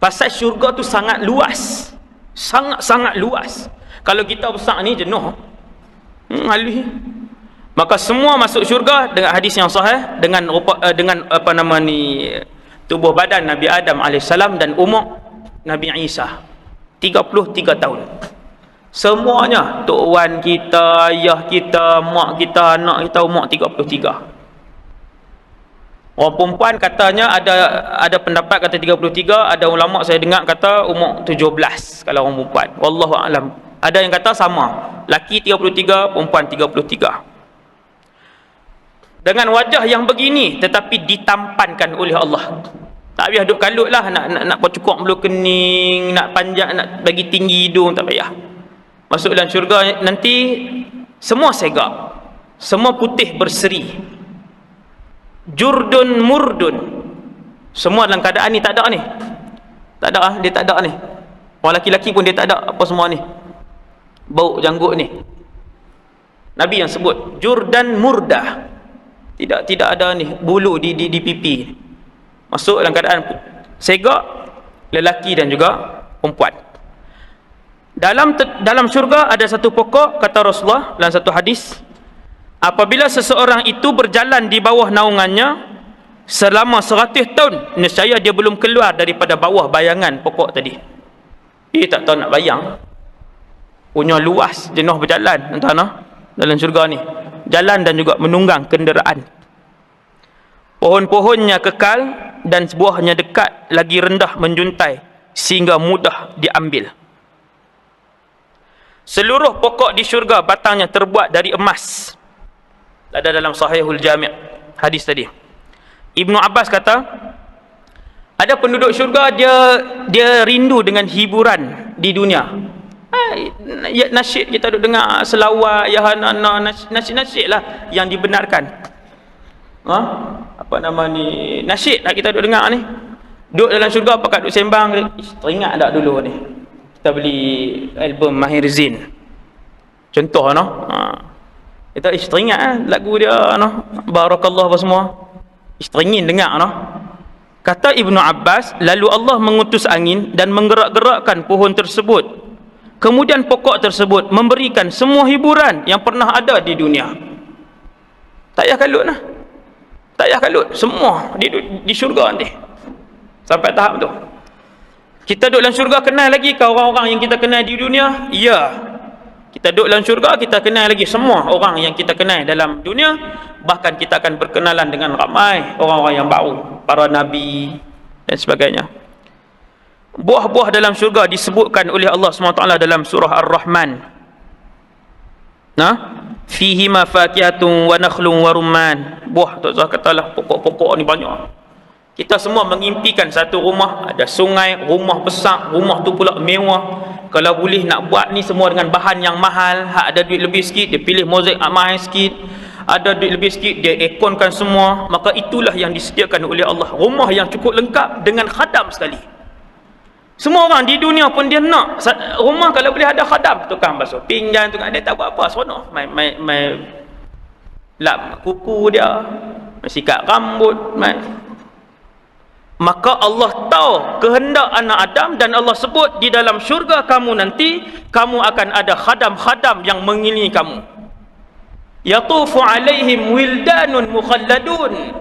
[SPEAKER 1] Pasal syurga tu sangat luas, sangat-sangat luas. Kalau kita besar ni jenuh halus. Maka semua masuk syurga dengan hadis yang sahih, dengan apa nama ni, tubuh badan Nabi Adam AS dan umur Nabi Isa 33 tahun. Semuanya, tok wan kita, ayah kita, mak kita, anak kita umur 33. Orang perempuan katanya ada pendapat kata 33, ada ulama saya dengar kata umur 17 kalau orang perempuan. Wallahu a'lam. Ada yang kata sama, laki 33, perempuan 33. Dengan wajah yang begini tetapi ditampankan oleh Allah. Tak payah duk kalut lah nak bercukur bulu kening, nak panjang, nak bagi tinggi hidung, tak payah. Masuk dalam syurga nanti semua segak, semua putih berseri, jurdun murdun, semua dalam keadaan ni tak ada ni, tak ada, dia tak ada ni. Orang laki-laki pun dia tak ada apa semua ni, bau janggut ni. Nabi yang sebut jurdan murdah, tidak ada ni bulu di pipi. Masuk dalam keadaan segak, lelaki dan juga perempuan. Dalam syurga ada satu pokok, kata Rasulullah dalam satu hadis, apabila seseorang itu berjalan di bawah naungannya selama 100 tahun, nescaya dia belum keluar daripada bawah bayangan pokok tadi. Dia tak tahu nak bayang, punya luas jenuh berjalan entah dalam syurga ni, jalan dan juga menunggang kenderaan. Pohon-pohonnya kekal dan buahnya dekat, lagi rendah menjuntai sehingga mudah diambil. Seluruh pokok di syurga batangnya terbuat dari emas. Ada dalam Sahihul Jami' hadis tadi. Ibnu Abbas kata, ada penduduk syurga dia rindu dengan hiburan di dunia. Nasyid kita duk dengar, selawat, ya hana, nasyid lah yang dibenarkan. Apa nama ni, nasyid lah kita duk dengar ni. Duk dalam syurga pakat duk sembang. Teringat tak dulu ni kita beli album Mahir Zain, contoh kita teringat lagu dia Barakallah apa semua, teringin dengar Kata Ibnu Abbas, lalu Allah mengutus angin dan menggerak-gerakkan pohon tersebut, kemudian pokok tersebut memberikan semua hiburan yang pernah ada di dunia. Tak payah kalut tak payah kalut, semua di syurga nanti. Sampai tahap tu kita duduk dalam syurga, kenal lagi ke orang-orang yang kita kenal di dunia? Ya, kita duduk dalam syurga, kita kenal lagi semua orang yang kita kenal dalam dunia. Bahkan kita akan berkenalan dengan ramai orang-orang yang baru, para nabi dan sebagainya. Buah-buah dalam syurga disebutkan oleh Allah SWT dalam surah Ar-Rahman. Fihima fakihatun wa nakhlun wa rumman. Buah, tak usah katalah, pokok-pokok ni banyak. Kita semua mengimpikan satu rumah, ada sungai, rumah besar, rumah tu pula mewah. Kalau boleh nak buat ni semua dengan bahan yang mahal. Hak ada duit lebih sikit, dia pilih mozaik mahal sikit. Ada duit lebih sikit, dia ekonkan semua. Maka itulah yang disediakan oleh Allah, rumah yang cukup lengkap dengan khadam sekali. Semua orang di dunia pun dia nak rumah kalau boleh ada khadam, tukang basuh pinggan, tukang, dia tak buat apa, seronok main lap kuku dia, sikat rambut, Maka Allah tahu kehendak anak Adam dan Allah sebut di dalam syurga kamu nanti, kamu akan ada khadam-khadam yang mengelilingi kamu. Yatufu alaihim wildanun mukhalladun.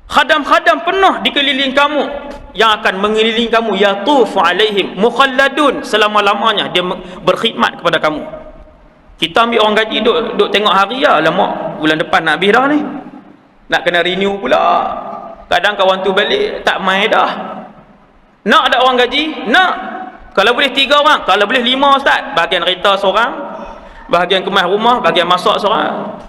[SPEAKER 1] Khadam-khadam penuh dikeliling kamu yang akan mengelilingi kamu. Yatufu alaihim mukhalladun, selama-lamanya dia berkhidmat kepada kamu. Kita ambil orang gaji duk tengok hari ya, lama bulan depan nak habis dah ni. Nak kena renew pula. Kadang kawan tu balik tak main dah. Nak ada orang gaji? Nak. Kalau boleh 3 orang, kalau boleh 5 ustaz. Bahagian kereta seorang, bahagian kemas rumah, bahagian masak seorang.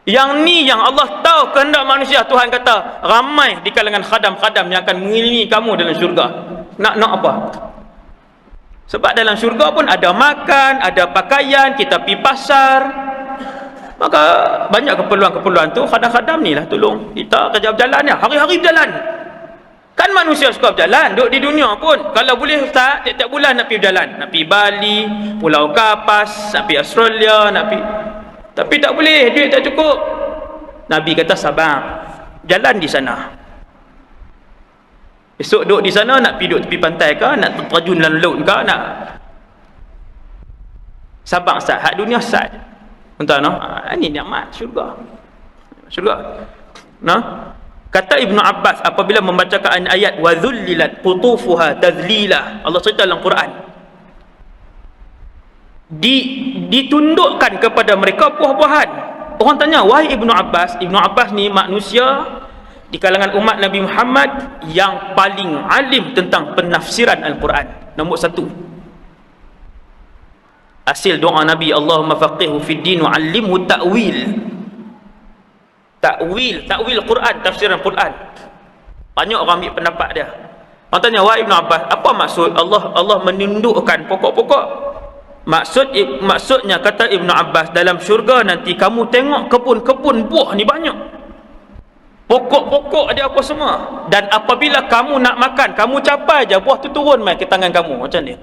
[SPEAKER 1] Yang ni yang Allah tahu kehendak manusia. Tuhan kata ramai di kalangan khadam-khadam yang akan mengelilingi kamu dalam syurga. Nak apa? Sebab dalam syurga pun ada makan, ada pakaian, kita pergi pasar. Maka banyak keperluan-keperluan tu khadam-khadam ni lah tolong kita kerja berjalan ya, hari-hari berjalan. Kan manusia suka berjalan, duduk di dunia pun. Kalau boleh ustaz, tiap-tiap bulan nak pergi berjalan, nak pergi Bali, Pulau Kapas, nak pergi Australia, nak pergi. Tapi tak boleh, duit tak cukup. Nabi kata sabar, jalan di sana. Esok duduk di sana, nak pergi duduk tepi pantai ke, nak terjun dalam laut ke, nak sabar ustaz, hak dunia ustaz. Entah ini nikmat syurga. Syurga. Kata Ibnu Abbas apabila membacakan ayat wa dhullilat qutufuha tadhlila, Allah cerita dalam Quran, ditundukkan kepada mereka buah-buahan. Orang tanya, wahai Ibnu Abbas, Ibnu Abbas ni manusia di kalangan umat Nabi Muhammad yang paling alim tentang penafsiran Al-Quran, nombor satu. Hasil doa Nabi, Allahumma faqihhu fid din wa 'allimhu ta'wil. Ta'wil Quran, tafsiran Quran. Banyak orang ambil pendapat dia. Orang tanya, wahai Ibnu Abbas, apa maksud Allah menundukkan pokok-pokok? Maksudnya kata Ibnu Abbas, dalam syurga nanti kamu tengok kebun-kebun buah ni banyak. Pokok-pokok dia apa semua. Dan apabila kamu nak makan, kamu capai je, buah tu turun mai ke tangan kamu. Macam ni.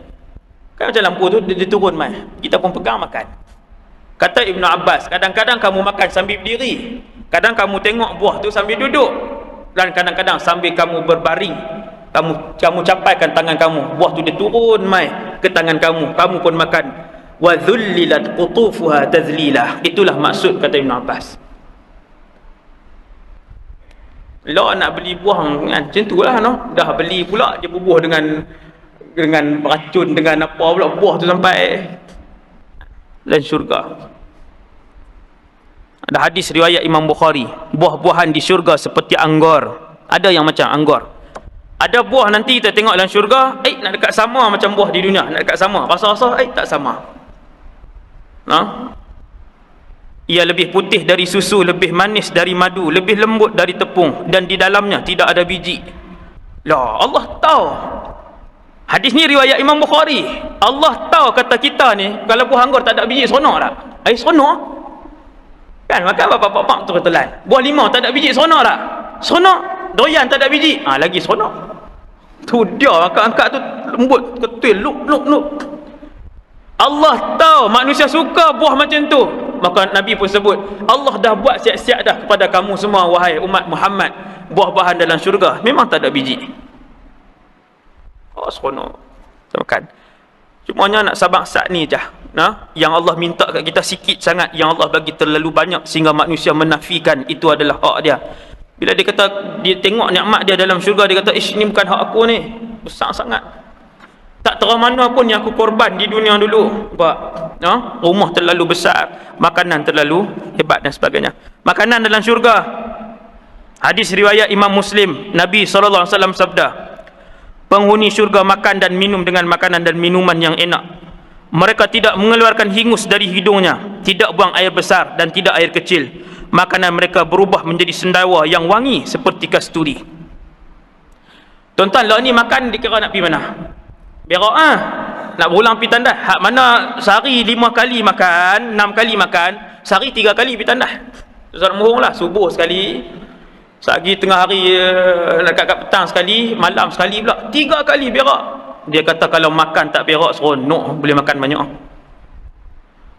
[SPEAKER 1] Kan macam lampu tu dia turun mai. Kita pun pegang makan. Kata Ibnu Abbas, kadang-kadang kamu makan sambil berdiri. Kadang kamu tengok buah tu sambil duduk. Dan kadang-kadang sambil kamu berbaring. Kamu capaikan tangan kamu, buah tu dia turun mai ke tangan kamu, kamu pun makan. Wa dhullilat qutufuha tadhlila. Itulah maksud kata Ibnu Abbas. Lah nak beli buah macam itulah noh. Dah beli pula dia bubuh dengan racun, dengan apa pula buah tu sampai dalam syurga. Ada hadis riwayat Imam Bukhari, buah-buahan di syurga seperti anggur. Ada yang macam anggur. Ada buah nanti kita tengok dalam syurga, nak dekat sama macam buah di dunia, nak dekat sama. Rasa-rasa tak sama. Ia lebih putih dari susu, lebih manis dari madu, lebih lembut dari tepung, dan di dalamnya tidak ada biji. Lah, Allah tahu. Hadis ni riwayat Imam Bukhari. Allah tahu kata kita ni, kalau buah anggur tak ada biji, seronok tak? Seronok. Kan makan bapak-bapak tu ketelan. Buah limau tak ada biji, seronok tak? Seronok. Doyan tak ada biji, lagi seronok. Tu dia angkat-angkat tu lembut, ketul, luk. Allah tahu manusia suka buah macam tu. Maka Nabi pun sebut, Allah dah buat siap-siap dah kepada kamu semua wahai umat Muhammad, buah-buahan dalam syurga memang tak ada biji. Seronok kita makan. Cumanya nak sabar saat ni je. Yang Allah minta kat kita sikit sangat, yang Allah bagi terlalu banyak sehingga manusia menafikan itu adalah hak dia. Bila dia kata, dia tengok nikmat dia dalam syurga, dia kata, ini bukan hak aku ni, besar sangat. Tak terang mana pun yang aku korban di dunia dulu. Rumah terlalu besar, makanan terlalu hebat dan sebagainya. Makanan dalam syurga. Hadis riwayat Imam Muslim, Nabi SAW sabda, penghuni syurga makan dan minum dengan makanan dan minuman yang enak. Mereka tidak mengeluarkan hingus dari hidungnya, tidak buang air besar dan tidak air kecil. Makanan mereka berubah menjadi sendawa yang wangi seperti kasturi. Tuan-tuan, lah ni makan dikira nak pergi mana? Berak nak berulang pergi tandas. Hak mana sehari 5 kali makan, 6 kali makan, sehari 3 kali pergi tandas. Ustaz mohong lah, subuh sekali, sehari tengah hari, kat petang sekali, malam sekali pula, 3 kali berak. Dia kata kalau makan tak berak seronok, boleh makan banyak.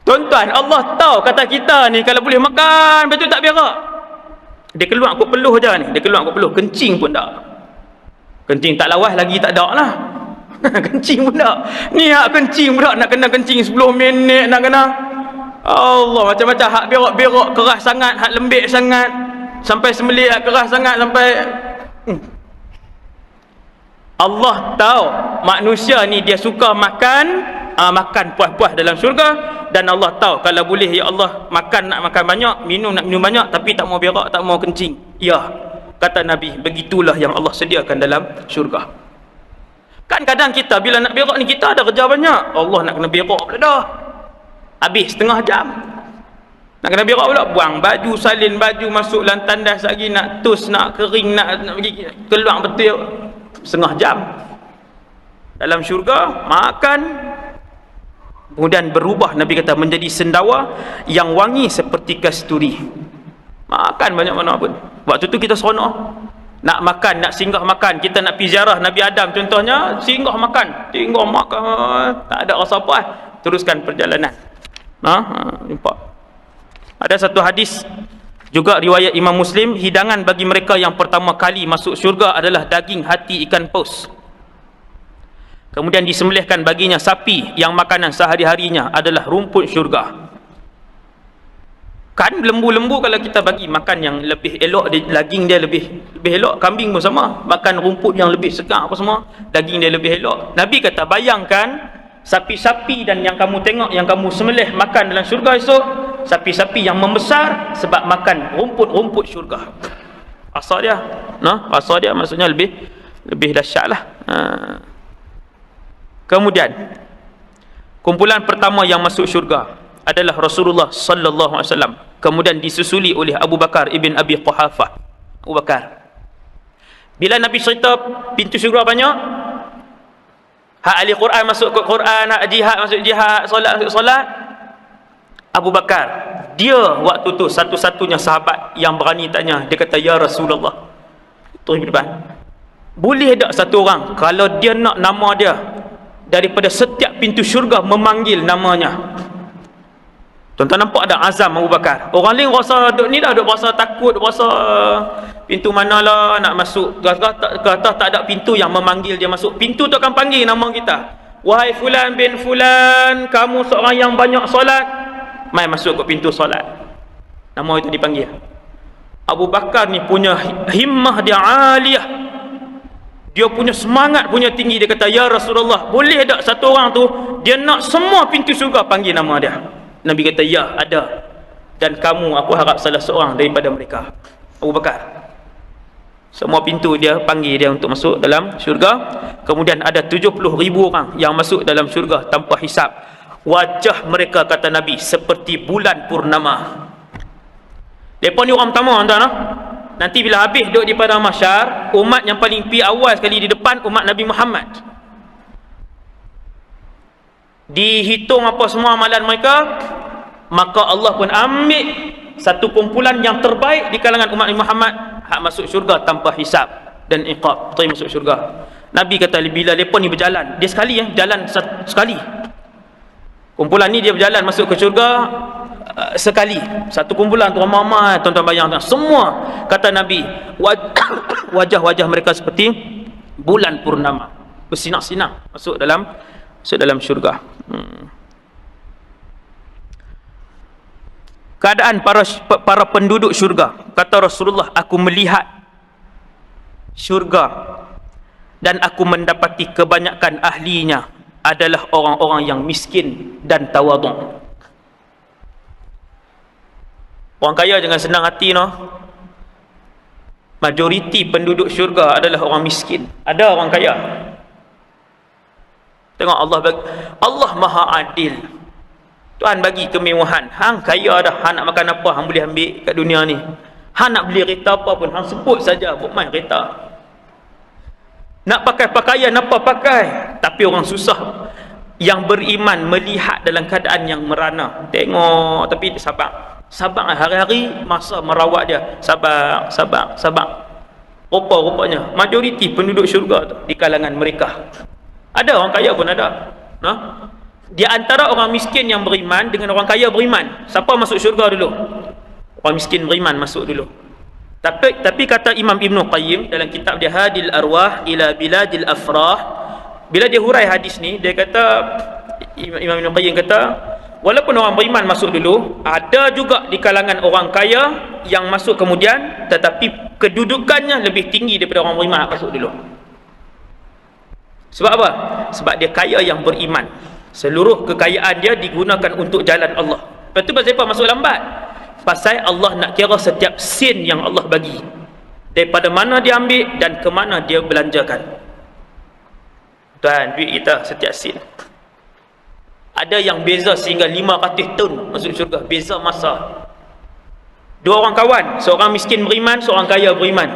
[SPEAKER 1] Tuan-tuan, Allah tahu kata kita ni kalau boleh makan betul tak berak. Dia keluar kot peluh je ni, dia keluar kot peluh, kencing pun tak. Kencing tak lawas lagi tak ada lah. Kencing pun tak. Ni hak kencing pula nak kena kencing 10 minit nak kena. Allah, macam-macam hak berak-berak keras sangat, hak lembik sangat, sampai sembelih hak keras sangat sampai Allah tahu manusia ni dia suka makan puas-puas dalam syurga. Dan Allah tahu kalau boleh ya Allah makan nak makan banyak, minum nak minum banyak, tapi tak mau berak, tak mau kencing. Ya, kata Nabi, begitulah yang Allah sediakan dalam syurga. Kan kadang kita bila nak berak ni kita ada kerja banyak. Allah nak kena berak pula dah. Habis setengah jam. Nak kena berak pula, buang baju, salin baju, masuk dalam tandas lagi, nak tus, nak kering, nak pergi keluar betul setengah jam. Dalam syurga makan, kemudian berubah, Nabi kata, menjadi sendawa yang wangi seperti kasturi. Makan banyak mana pun. Waktu tu kita seronok. Nak makan, nak singgah makan, kita nak pergi ziarah Nabi Adam contohnya, singgah makan, tak ada rasa apa, teruskan perjalanan. Nampak. Ada satu hadis juga riwayat Imam Muslim, hidangan bagi mereka yang pertama kali masuk syurga adalah daging hati ikan paus. Kemudian disembelihkan baginya sapi yang makanan sehari-harinya adalah rumput syurga. Kan lembu-lembu kalau kita bagi makan yang lebih elok, daging dia lebih elok. Kambing pun sama, makan rumput yang lebih segar apa semua, daging dia lebih elok. Nabi kata, bayangkan sapi-sapi dan yang kamu tengok, yang kamu sembelih makan dalam syurga esok, sapi-sapi yang membesar sebab makan rumput-rumput syurga. Asal dia, asal dia maksudnya lebih dahsyat lah. Kemudian kumpulan pertama yang masuk syurga adalah Rasulullah sallallahu alaihi wasallam, kemudian disusuli oleh Abu Bakar ibn Abi Quhafah. Abu Bakar, bila Nabi cerita pintu syurga banyak, hak ahli Quran masuk ke Quran, hak jihad masuk jihad, solat masuk solat, Abu Bakar dia waktu tu satu-satunya sahabat yang berani tanya. Dia kata, ya Rasulullah, terus depan, boleh tak satu orang kalau dia nak nama dia daripada setiap pintu syurga memanggil namanya? Tuan-tuan nampak ada azam Abu Bakar. Orang lain rasa ni dah, duk rasa takut, duk rasa pintu manalah nak masuk. Kata tak ada pintu yang memanggil dia masuk. Pintu tu akan panggil nama kita. Wahai fulan bin fulan, kamu seorang yang banyak solat, mai masuk ke pintu solat. Nama itu dipanggil. Abu Bakar ni punya himmah dia aliyah. Dia punya semangat punya tinggi. Dia kata, ya Rasulullah, boleh tak satu orang tu dia nak semua pintu syurga panggil nama dia? Nabi kata, ya, ada. Dan kamu, aku harap salah seorang daripada mereka. Abu Bakar. Semua pintu dia panggil dia untuk masuk dalam syurga. Kemudian ada 70,000 orang yang masuk dalam syurga tanpa hisap. Wajah mereka, kata Nabi, seperti bulan purnama. Mereka ni orang pertama, tuan-tuan. Nanti bila habis duduk di padang mahsyar, umat yang paling awal sekali di depan, umat Nabi Muhammad. Dihitung apa semua amalan mereka, maka Allah pun ambil satu kumpulan yang terbaik di kalangan umat Nabi Muhammad, hak masuk syurga tanpa hisab dan iqab, terus masuk syurga. Nabi kata, bila mereka ni berjalan, dia sekali jalan sekali. Kumpulan ni dia berjalan masuk ke syurga sekali. Satu kumpulan tu ramai, tuan-tuan bayangkan. Semua, kata Nabi, wajah-wajah mereka seperti bulan purnama, bersinar-sinar masuk dalam syurga. Keadaan para penduduk syurga, kata Rasulullah, aku melihat syurga dan aku mendapati kebanyakan ahlinya adalah orang-orang yang miskin dan tawaduk. Orang kaya jangan senang hati, majoriti penduduk syurga adalah orang miskin. Ada orang kaya. Tengok Allah maha adil. Tuhan bagi kemewahan. Hang kaya dah, hang nak makan apa hang boleh ambil kat dunia ni. Hang nak beli kereta apa pun hang sebut saja, buat main kereta. Nak pakai pakaian apa pakai. Tapi orang susah yang beriman melihat dalam keadaan yang merana. Tengok tapi sabar hari-hari masa merawat dia. Sabar. Rupa-rupanya majoriti penduduk syurga tu di kalangan mereka. Ada orang kaya pun ada. Di antara orang miskin yang beriman dengan orang kaya beriman, siapa masuk syurga dulu? Orang miskin beriman masuk dulu. Tapi kata Imam Ibn Qayyim dalam kitab dia Hadil Arwah ila Biladil Afrah, bila dia hurai hadis ni, dia kata, Imam Ibn Qayyim kata, walaupun orang beriman masuk dulu, ada juga di kalangan orang kaya yang masuk kemudian, tetapi kedudukannya lebih tinggi daripada orang beriman masuk dulu. Sebab apa? Sebab dia kaya yang beriman. Seluruh kekayaan dia digunakan untuk jalan Allah. Lepas tu pasal apa masuk lambat? Pasal Allah nak kira setiap sen yang Allah bagi, daripada mana dia ambil dan ke mana dia belanjakan. Dan duit kita setiap sen. Ada yang beza sehingga 500 tahun masuk syurga, beza masa. Dua orang kawan, seorang miskin beriman, seorang kaya beriman.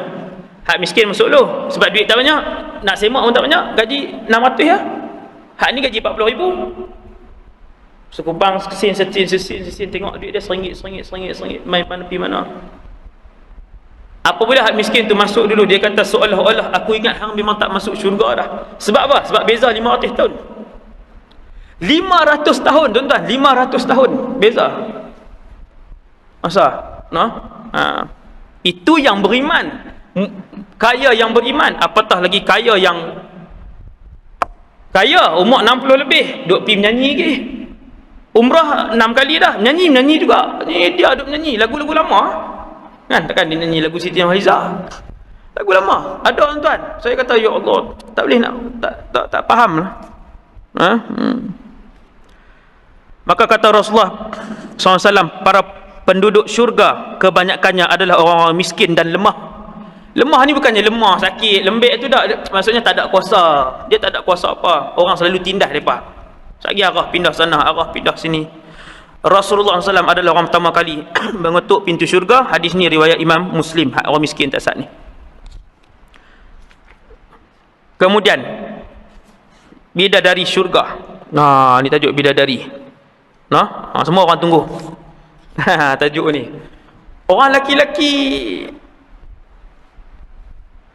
[SPEAKER 1] Hak miskin masuk dulu sebab duit tak banyak, nak semak pun tak banyak, gaji 600 ya. Hak ni gaji 40,000. Sekubang sesin, tengok duit dia seringgit, main mana pergi mana. Apabila hak miskin tu masuk dulu, dia kata seolah-olah aku ingat hang memang tak masuk syurga dah. Sebab apa? Sebab beza 500 tahun. 500 tahun, tuan-tuan, 500 tahun beza. Masa? Itu yang beriman. Kaya yang beriman, apatah lagi kaya yang kaya umur 60 lebih, duk pergi menyanyi lagi. Umrah 6 kali dah, menyanyi juga. Dia duk menyanyi lagu-lagu lama. Kan takkan dia nyanyi lagu Siti Nurhaliza. Lagu lama. Ada tuan. Saya kata ya Allah, tak boleh nak tak faham lah. Maka kata Rasulullah SAW, para penduduk syurga kebanyakannya adalah orang-orang miskin dan lemah. Lemah ni bukannya lemah sakit, lembek tu dah, maksudnya tak ada kuasa. Dia tak ada kuasa apa. Orang selalu tindas depa. Sagi arah pindah sana, arah pindah sini. Rasulullah SAW adalah orang pertama kali mengetuk pintu syurga. Hadis ni riwayat Imam Muslim. Orang miskin tak sat ni. Kemudian bidadari syurga. Nah, ni tajuk bidadari. Nah, semua orang tunggu. Tajuk ni. Orang laki-laki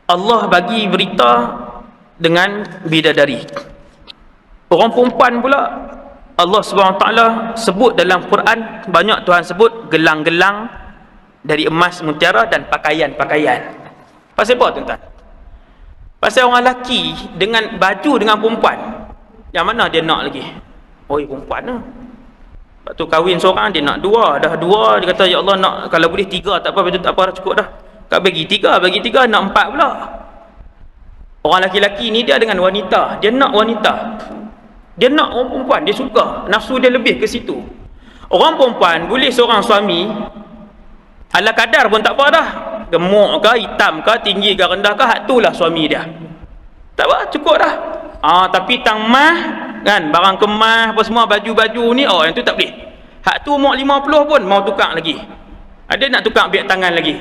[SPEAKER 1] Allah bagi berita dengan bidadari. Orang perempuan pula Allah SWT sebut dalam Quran, banyak Tuhan sebut gelang-gelang dari emas, mutiara dan pakaian-pakaian. Pasal apa tuan-tuan? Pasal orang lelaki dengan baju dengan perempuan, yang mana dia nak lagi? Oi, perempuan lah. Lepas tu kahwin seorang, dia nak dua. Dah dua, dia kata ya Allah nak, kalau boleh 3 tak apa, betul tak apa dah cukup dah. Tak bagi 3 nak 4 pula. Orang lelaki ni dia dengan wanita, dia nak wanita. Dia nak orang perempuan, dia suka. Nafsu dia lebih ke situ. Orang perempuan boleh seorang suami ala kadar pun tak apa dah. Gemuk ke, hitam ke, tinggi ke, rendah ke, hak itulah suami dia. Tak apa, cukup dah. Tapi tang mah kan, barang kemas apa semua, baju-baju ni, yang tu tak boleh. Hak tu umur 50 pun mau tukar lagi. Ada nak tukar biak tangan lagi.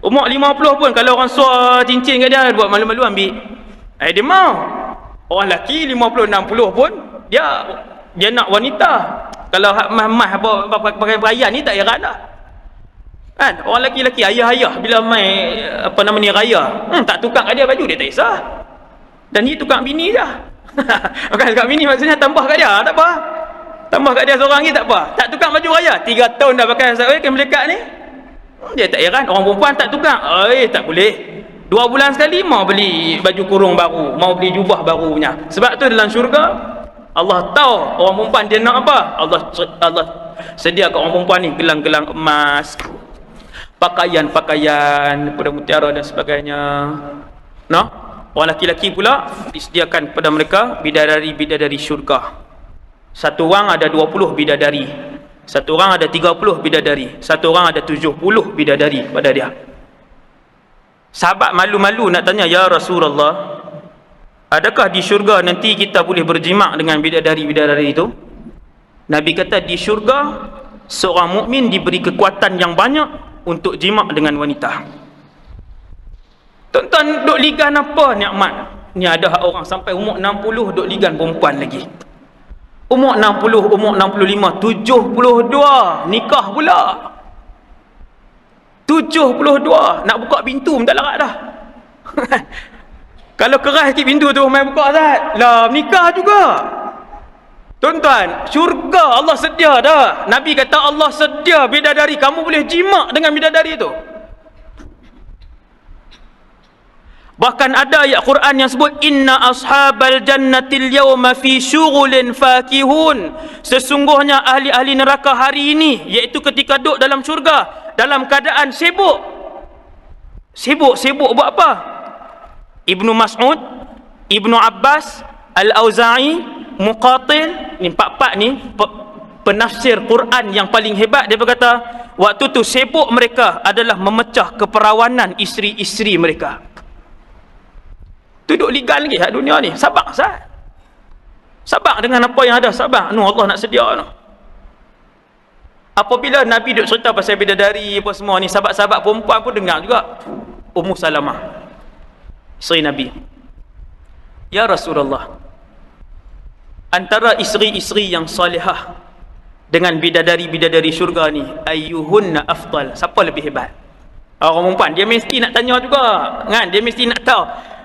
[SPEAKER 1] Umur 50 pun kalau orang suar cincin kat dia, buat malu-malu ambil. Dia mau. Orang lelaki 50 60 pun dia nak wanita. Kalau hak mah apa pakai perayaan ni tak heran dah. Kan orang lelaki ayah-ayah bila mai apa nama ni raya, tak tukar kat dia baju, dia tak kisah. Dan ni tukar bini dah. Bukan tukar bini, maksudnya tambah kat dia, tak apa. Tambah kat dia seorang ni tak apa. Tak tukar baju raya, 3 tahun dah pakai kan melekat ni. Dia tak heran. Orang perempuan tak tukar, tak boleh. 2 bulan sekali mau beli baju kurung baru, mau beli jubah baru punya. Sebab tu dalam syurga Allah tahu orang perempuan dia nak apa. Allah sediakan orang perempuan ni gelang-gelang emas, pakaian-pakaian, pada mutiara dan sebagainya. Orang lelaki pula disediakan kepada mereka bidadari-bidadari syurga. Satu orang ada 20 bidadari, satu orang ada 30 bidadari, satu orang ada 70 bidadari pada dia. Sahabat malu-malu nak tanya, ya Rasulullah, adakah di syurga nanti kita boleh berjimak dengan bidadari-bidadari itu? Nabi kata di syurga seorang mukmin diberi kekuatan yang banyak untuk jimak dengan wanita. Tuan-tuan duk ligan apa nikmat? Ni ada orang sampai umur 60 duk ligan perempuan lagi. Umur 60, umur 65, 72 nikah pula. 72 nak buka pintu pun tak larat dah. Kalau keras sikit pintu tu main buka Zat. Lah nikah juga. Tuan-tuan, syurga Allah sedia dah. Nabi kata Allah sedia bidadari, kamu boleh jimak dengan bidadari tu. Bahkan ada ayat Quran yang sebut inna ashabal jannatil yawma fi syughulin fakihun. Sesungguhnya ahli-ahli neraka hari ini, iaitu ketika duduk dalam syurga, dalam keadaan sibuk. Sibuk buat apa? Ibnu Mas'ud, Ibnu Abbas, Al-Auza'i, Muqatil, ni empat-empat ni penafsir Quran yang paling hebat. Dia berkata waktu tu sibuk mereka adalah memecah keperawanan isteri-isteri mereka. Duduk ligan lagi kat dunia ni. Sabar sah. Sabar dengan apa yang ada, sabar. Allah nak sedia no. Apabila Nabi duk cerita pasal bidadari apa semua ni, sahabat-sahabat perempuan pun dengar juga. Ummu Salamah, isteri Nabi. Ya Rasulullah, antara isteri-isteri yang salihah dengan bidadari-bidadari syurga ni, ayyuhunna afdal, siapa lebih hebat? Orang perempuan dia mesti nak tanya juga kan, dia mesti nak tahu.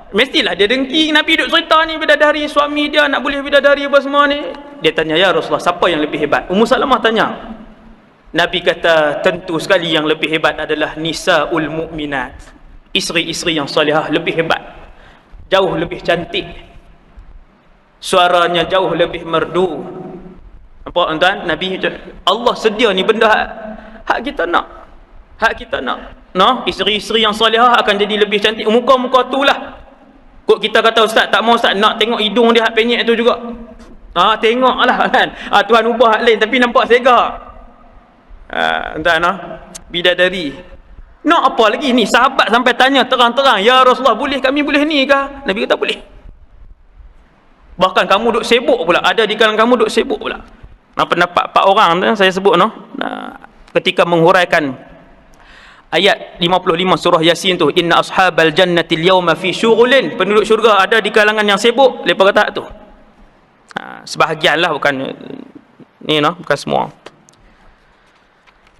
[SPEAKER 1] Mestilah dia dengki Nabi duk cerita ni bidadari, suami dia nak boleh bidadari apa semua ni. Dia tanya, ya Rasulullah, siapa yang lebih hebat? Ummu Salamah tanya. Nabi kata, tentu sekali yang lebih hebat adalah nisaul mu'minat, isteri-isteri yang salihah lebih hebat, jauh lebih cantik, suaranya jauh lebih merdu, Nampak tuan? Nabi Allah sedia ni benda hak kita nak. Hak kita nak. No, isteri-isteri yang solehah akan jadi lebih cantik. Muka-muka tu lah. Kok kita kata ustaz, tak mau ustaz, nak tengok hidung dia hak penyek tu juga. Tengoklah kan. Tuhan ubah hak lain tapi nampak segak. Tuan bidadari. Nak apa lagi ni? Sahabat sampai tanya terang-terang, "Ya Rasulullah, boleh kami boleh ni kah?" Nabi kata boleh. Bahkan kamu duk sibuk pula, ada di kalangan kamu duk sibuk pula. Pendapat 4 orang tu saya sebut ketika menghuraikan ayat 55 surah Yasin tu, inna ashabal jannati al-yawma fi syughulin, penduduk syurga ada di kalangan yang sibuk. Lepas kata tu sebahagianlah, bukan ni bukan semua.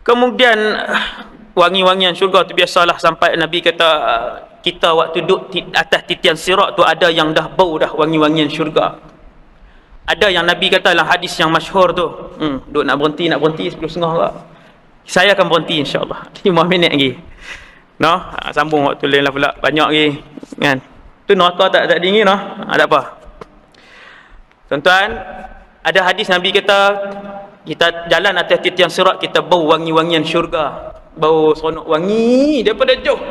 [SPEAKER 1] Kemudian wangi-wangian syurga tu biasalah sampai Nabi kata kita waktu duduk atas titian sirat tu ada yang dah bau dah wangi-wangian syurga. Ada yang Nabi kata dalam hadis yang masyhur tu, duk nak berhenti 10.30 ke. Saya akan berhenti insya-Allah. 5 minit lagi. Sambung waktu lain lah pula, banyak lagi kan. Tu neraka tak dingin tak apa. Tuan-tuan, ada hadis Nabi kata kita jalan atas titian sirat, kita bau wangi-wangian syurga. Bau seronok wangi daripada jauh.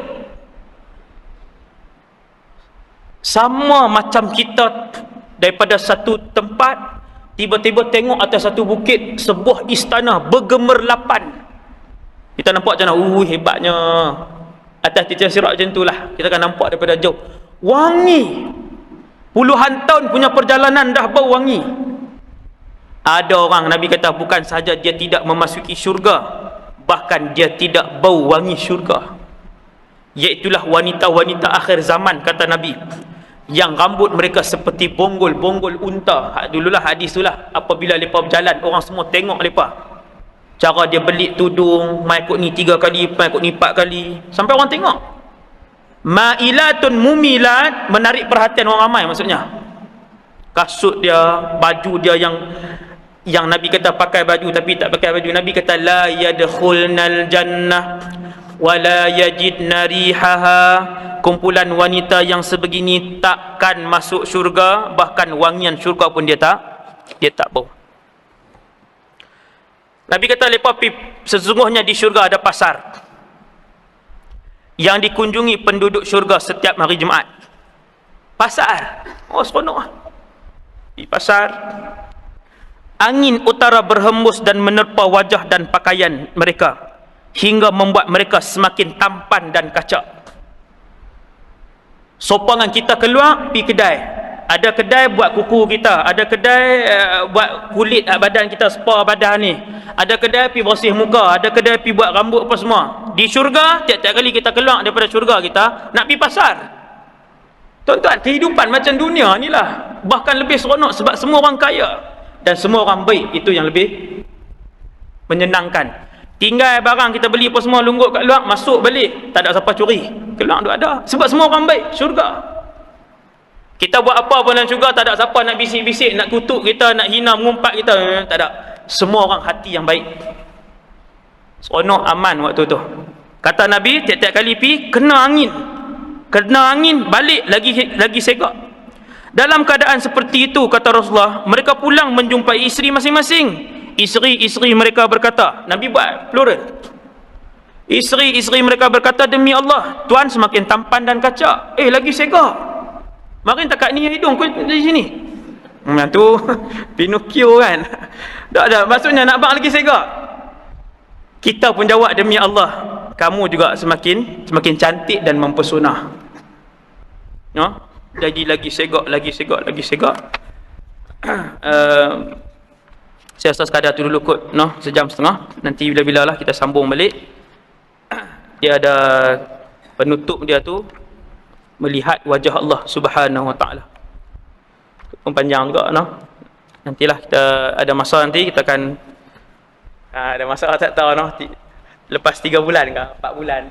[SPEAKER 1] Sama macam kita daripada satu tempat tiba-tiba tengok atas satu bukit sebuah istana bergemerlapan. Kita nampak macam mana? Hebatnya. Atas titian sirat macam itulah. Kita akan nampak daripada jauh. Wangi. Puluhan tahun punya perjalanan dah bau wangi. Ada orang Nabi kata bukan sahaja dia tidak memasuki syurga, bahkan dia tidak bau wangi syurga. Iaitulah wanita-wanita akhir zaman, kata Nabi, yang rambut mereka seperti bonggol-bonggol unta. Dululah hadis itulah, apabila mereka berjalan, orang semua tengok mereka. Cara dia belit tudung, mai ikut ni 3 kali, mai ikut ni 4 kali, sampai orang tengok. Ma'ilatun mumilat, menarik perhatian orang ramai maksudnya. Kasut dia, baju dia yang Nabi kata pakai baju tapi tak pakai baju. Nabi kata la yadkhulnal jannah wala yajidna rihaha. Kumpulan wanita yang sebegini takkan masuk syurga, bahkan wangian syurga pun dia tak bau. Nabi kata lepas sesungguhnya di syurga ada pasar yang dikunjungi penduduk syurga setiap hari Jumaat. Pasar. Seronok di pasar. Angin utara berhembus dan menerpa wajah dan pakaian mereka hingga membuat mereka semakin tampan dan kacak. Sopangan kita keluar pergi kedai. Ada kedai buat kuku kita, ada kedai buat kulit badan kita, spa badan ni. Ada kedai pergi bersih muka, ada kedai pergi buat rambut apa semua. Di syurga, tiap-tiap kali kita keluar daripada syurga kita nak pergi pasar. Tuan-tuan, kehidupan macam dunia ni lah. Bahkan lebih seronok sebab semua orang kaya dan semua orang baik. Itu yang lebih menyenangkan. Tinggal barang kita beli apa semua, lungguk kat luar, masuk balik, tak ada siapa curi. Keluar tu ada. Sebab semua orang baik. Syurga. Kita buat apa pun dalam syurga, tak ada siapa nak bisik-bisik, nak kutuk kita, nak hina, mengumpat kita. Tak ada. Semua orang hati yang baik. Seronok, aman waktu tu. Kata Nabi, tiap-tiap kali pergi, kena angin, balik lagi segak. Dalam keadaan seperti itu, kata Rasulullah, mereka pulang menjumpai isteri masing-masing. Isteri-isteri mereka berkata, Nabi buat plural. Isteri-isteri mereka berkata, demi Allah, Tuan semakin tampan dan kacak. Lagi segak. Makin tak kat ni hidung kau di sini. Tu Pinocchio kan. Tak ada, maksudnya nak bang lagi segak. Kita pun jawab, demi Allah, kamu juga semakin cantik dan mempesona. Jadi lagi segak. Saya rasa sekadar tu dulu kot, sejam setengah. Nanti bila-bila lah kita sambung balik. Dia ada penutup dia tu, melihat wajah Allah Subhanahu Wa Taala. Pun panjang juga, Nantilah kita ada masa, nanti kita akan ada masa tak tahu, lepas 3 bulan ke 4 bulan.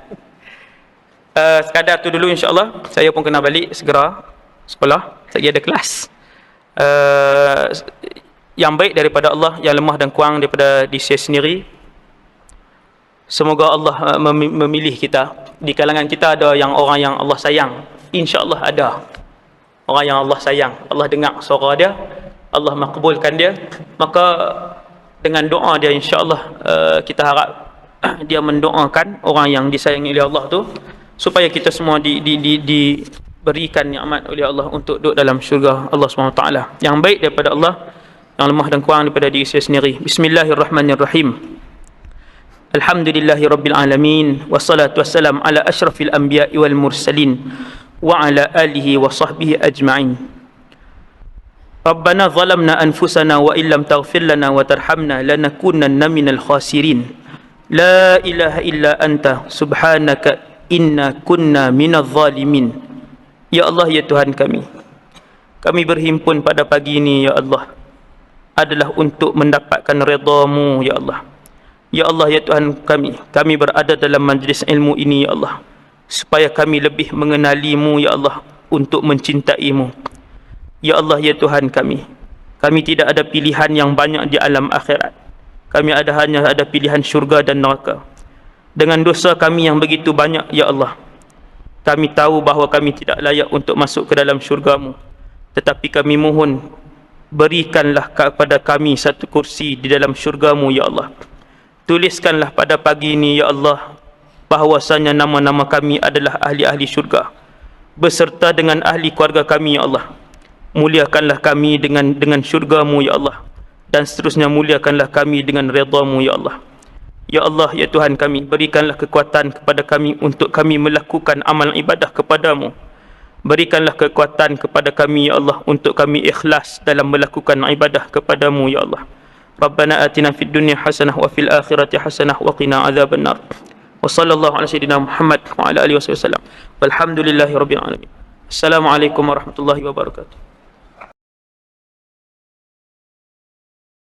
[SPEAKER 1] Sekadar tu dulu insya-Allah. Saya pun kena balik segera sekolah, saya ada kelas. Yang baik daripada Allah, yang lemah dan kurang daripada diri saya sendiri. Semoga Allah memilih kita. Di kalangan kita ada orang yang Allah sayang. InsyaAllah ada orang yang Allah sayang. Allah dengar suara dia, Allah makbulkan dia. Maka dengan doa dia, insya-Allah kita harap dia mendoakan orang yang disayangi oleh Allah tu supaya kita semua diberikan nikmat oleh Allah untuk duduk dalam syurga Allah SWT yang baik daripada Allah, yang lemah dan kurang daripada diri saya sendiri. Bismillahirrahmanirrahim. Alhamdulillahirabbil alamin, wassalatu wassalam ala asyrafil anbiya'i wal mursalin wa ala alihi wa sahbihi ajma'in. Rabbana zalamna anfusana wa illam taghfir lana wa tarhamna lanakunanna minal khasirin. La ilaha illa anta subhanaka inna kunna minadh zalimin. Ya Allah, ya Tuhan kami berhimpun pada pagi ini ya Allah adalah untuk mendapatkan redha-Mu ya Allah. Ya Allah, ya Tuhan kami berada dalam majlis ilmu ini ya Allah supaya kami lebih mengenali-Mu ya Allah, untuk mencintai-Mu. Ya Allah, ya Tuhan kami tidak ada pilihan yang banyak di alam akhirat. Kami hanya ada pilihan syurga dan neraka. Dengan dosa kami yang begitu banyak ya Allah, kami tahu bahawa kami tidak layak untuk masuk ke dalam syurga-Mu. Tetapi kami mohon, berikanlah kepada kami satu kursi di dalam syurga-Mu ya Allah. Tuliskanlah pada pagi ini ya Allah bahawasanya nama-nama kami adalah ahli-ahli syurga beserta dengan ahli keluarga kami ya Allah. Muliakanlah kami dengan syurga-Mu ya Allah, dan seterusnya muliakanlah kami dengan redha-Mu ya Allah. Ya Allah, ya Tuhan kami, berikanlah kekuatan kepada kami untuk kami melakukan amal ibadah kepada-Mu. Berikanlah kekuatan kepada kami ya Allah untuk kami ikhlas dalam melakukan ibadah kepada-Mu ya Allah. Rabbana atina fid dunya hasanah wa fil akhirati hasanah wa qina adzabannar. Wa sallallahu ala sayyidina Muhammad wa ala alihi wasallam. Walhamdulillahirabbil alamin. Assalamualaikum warahmatullahi wabarakatuh.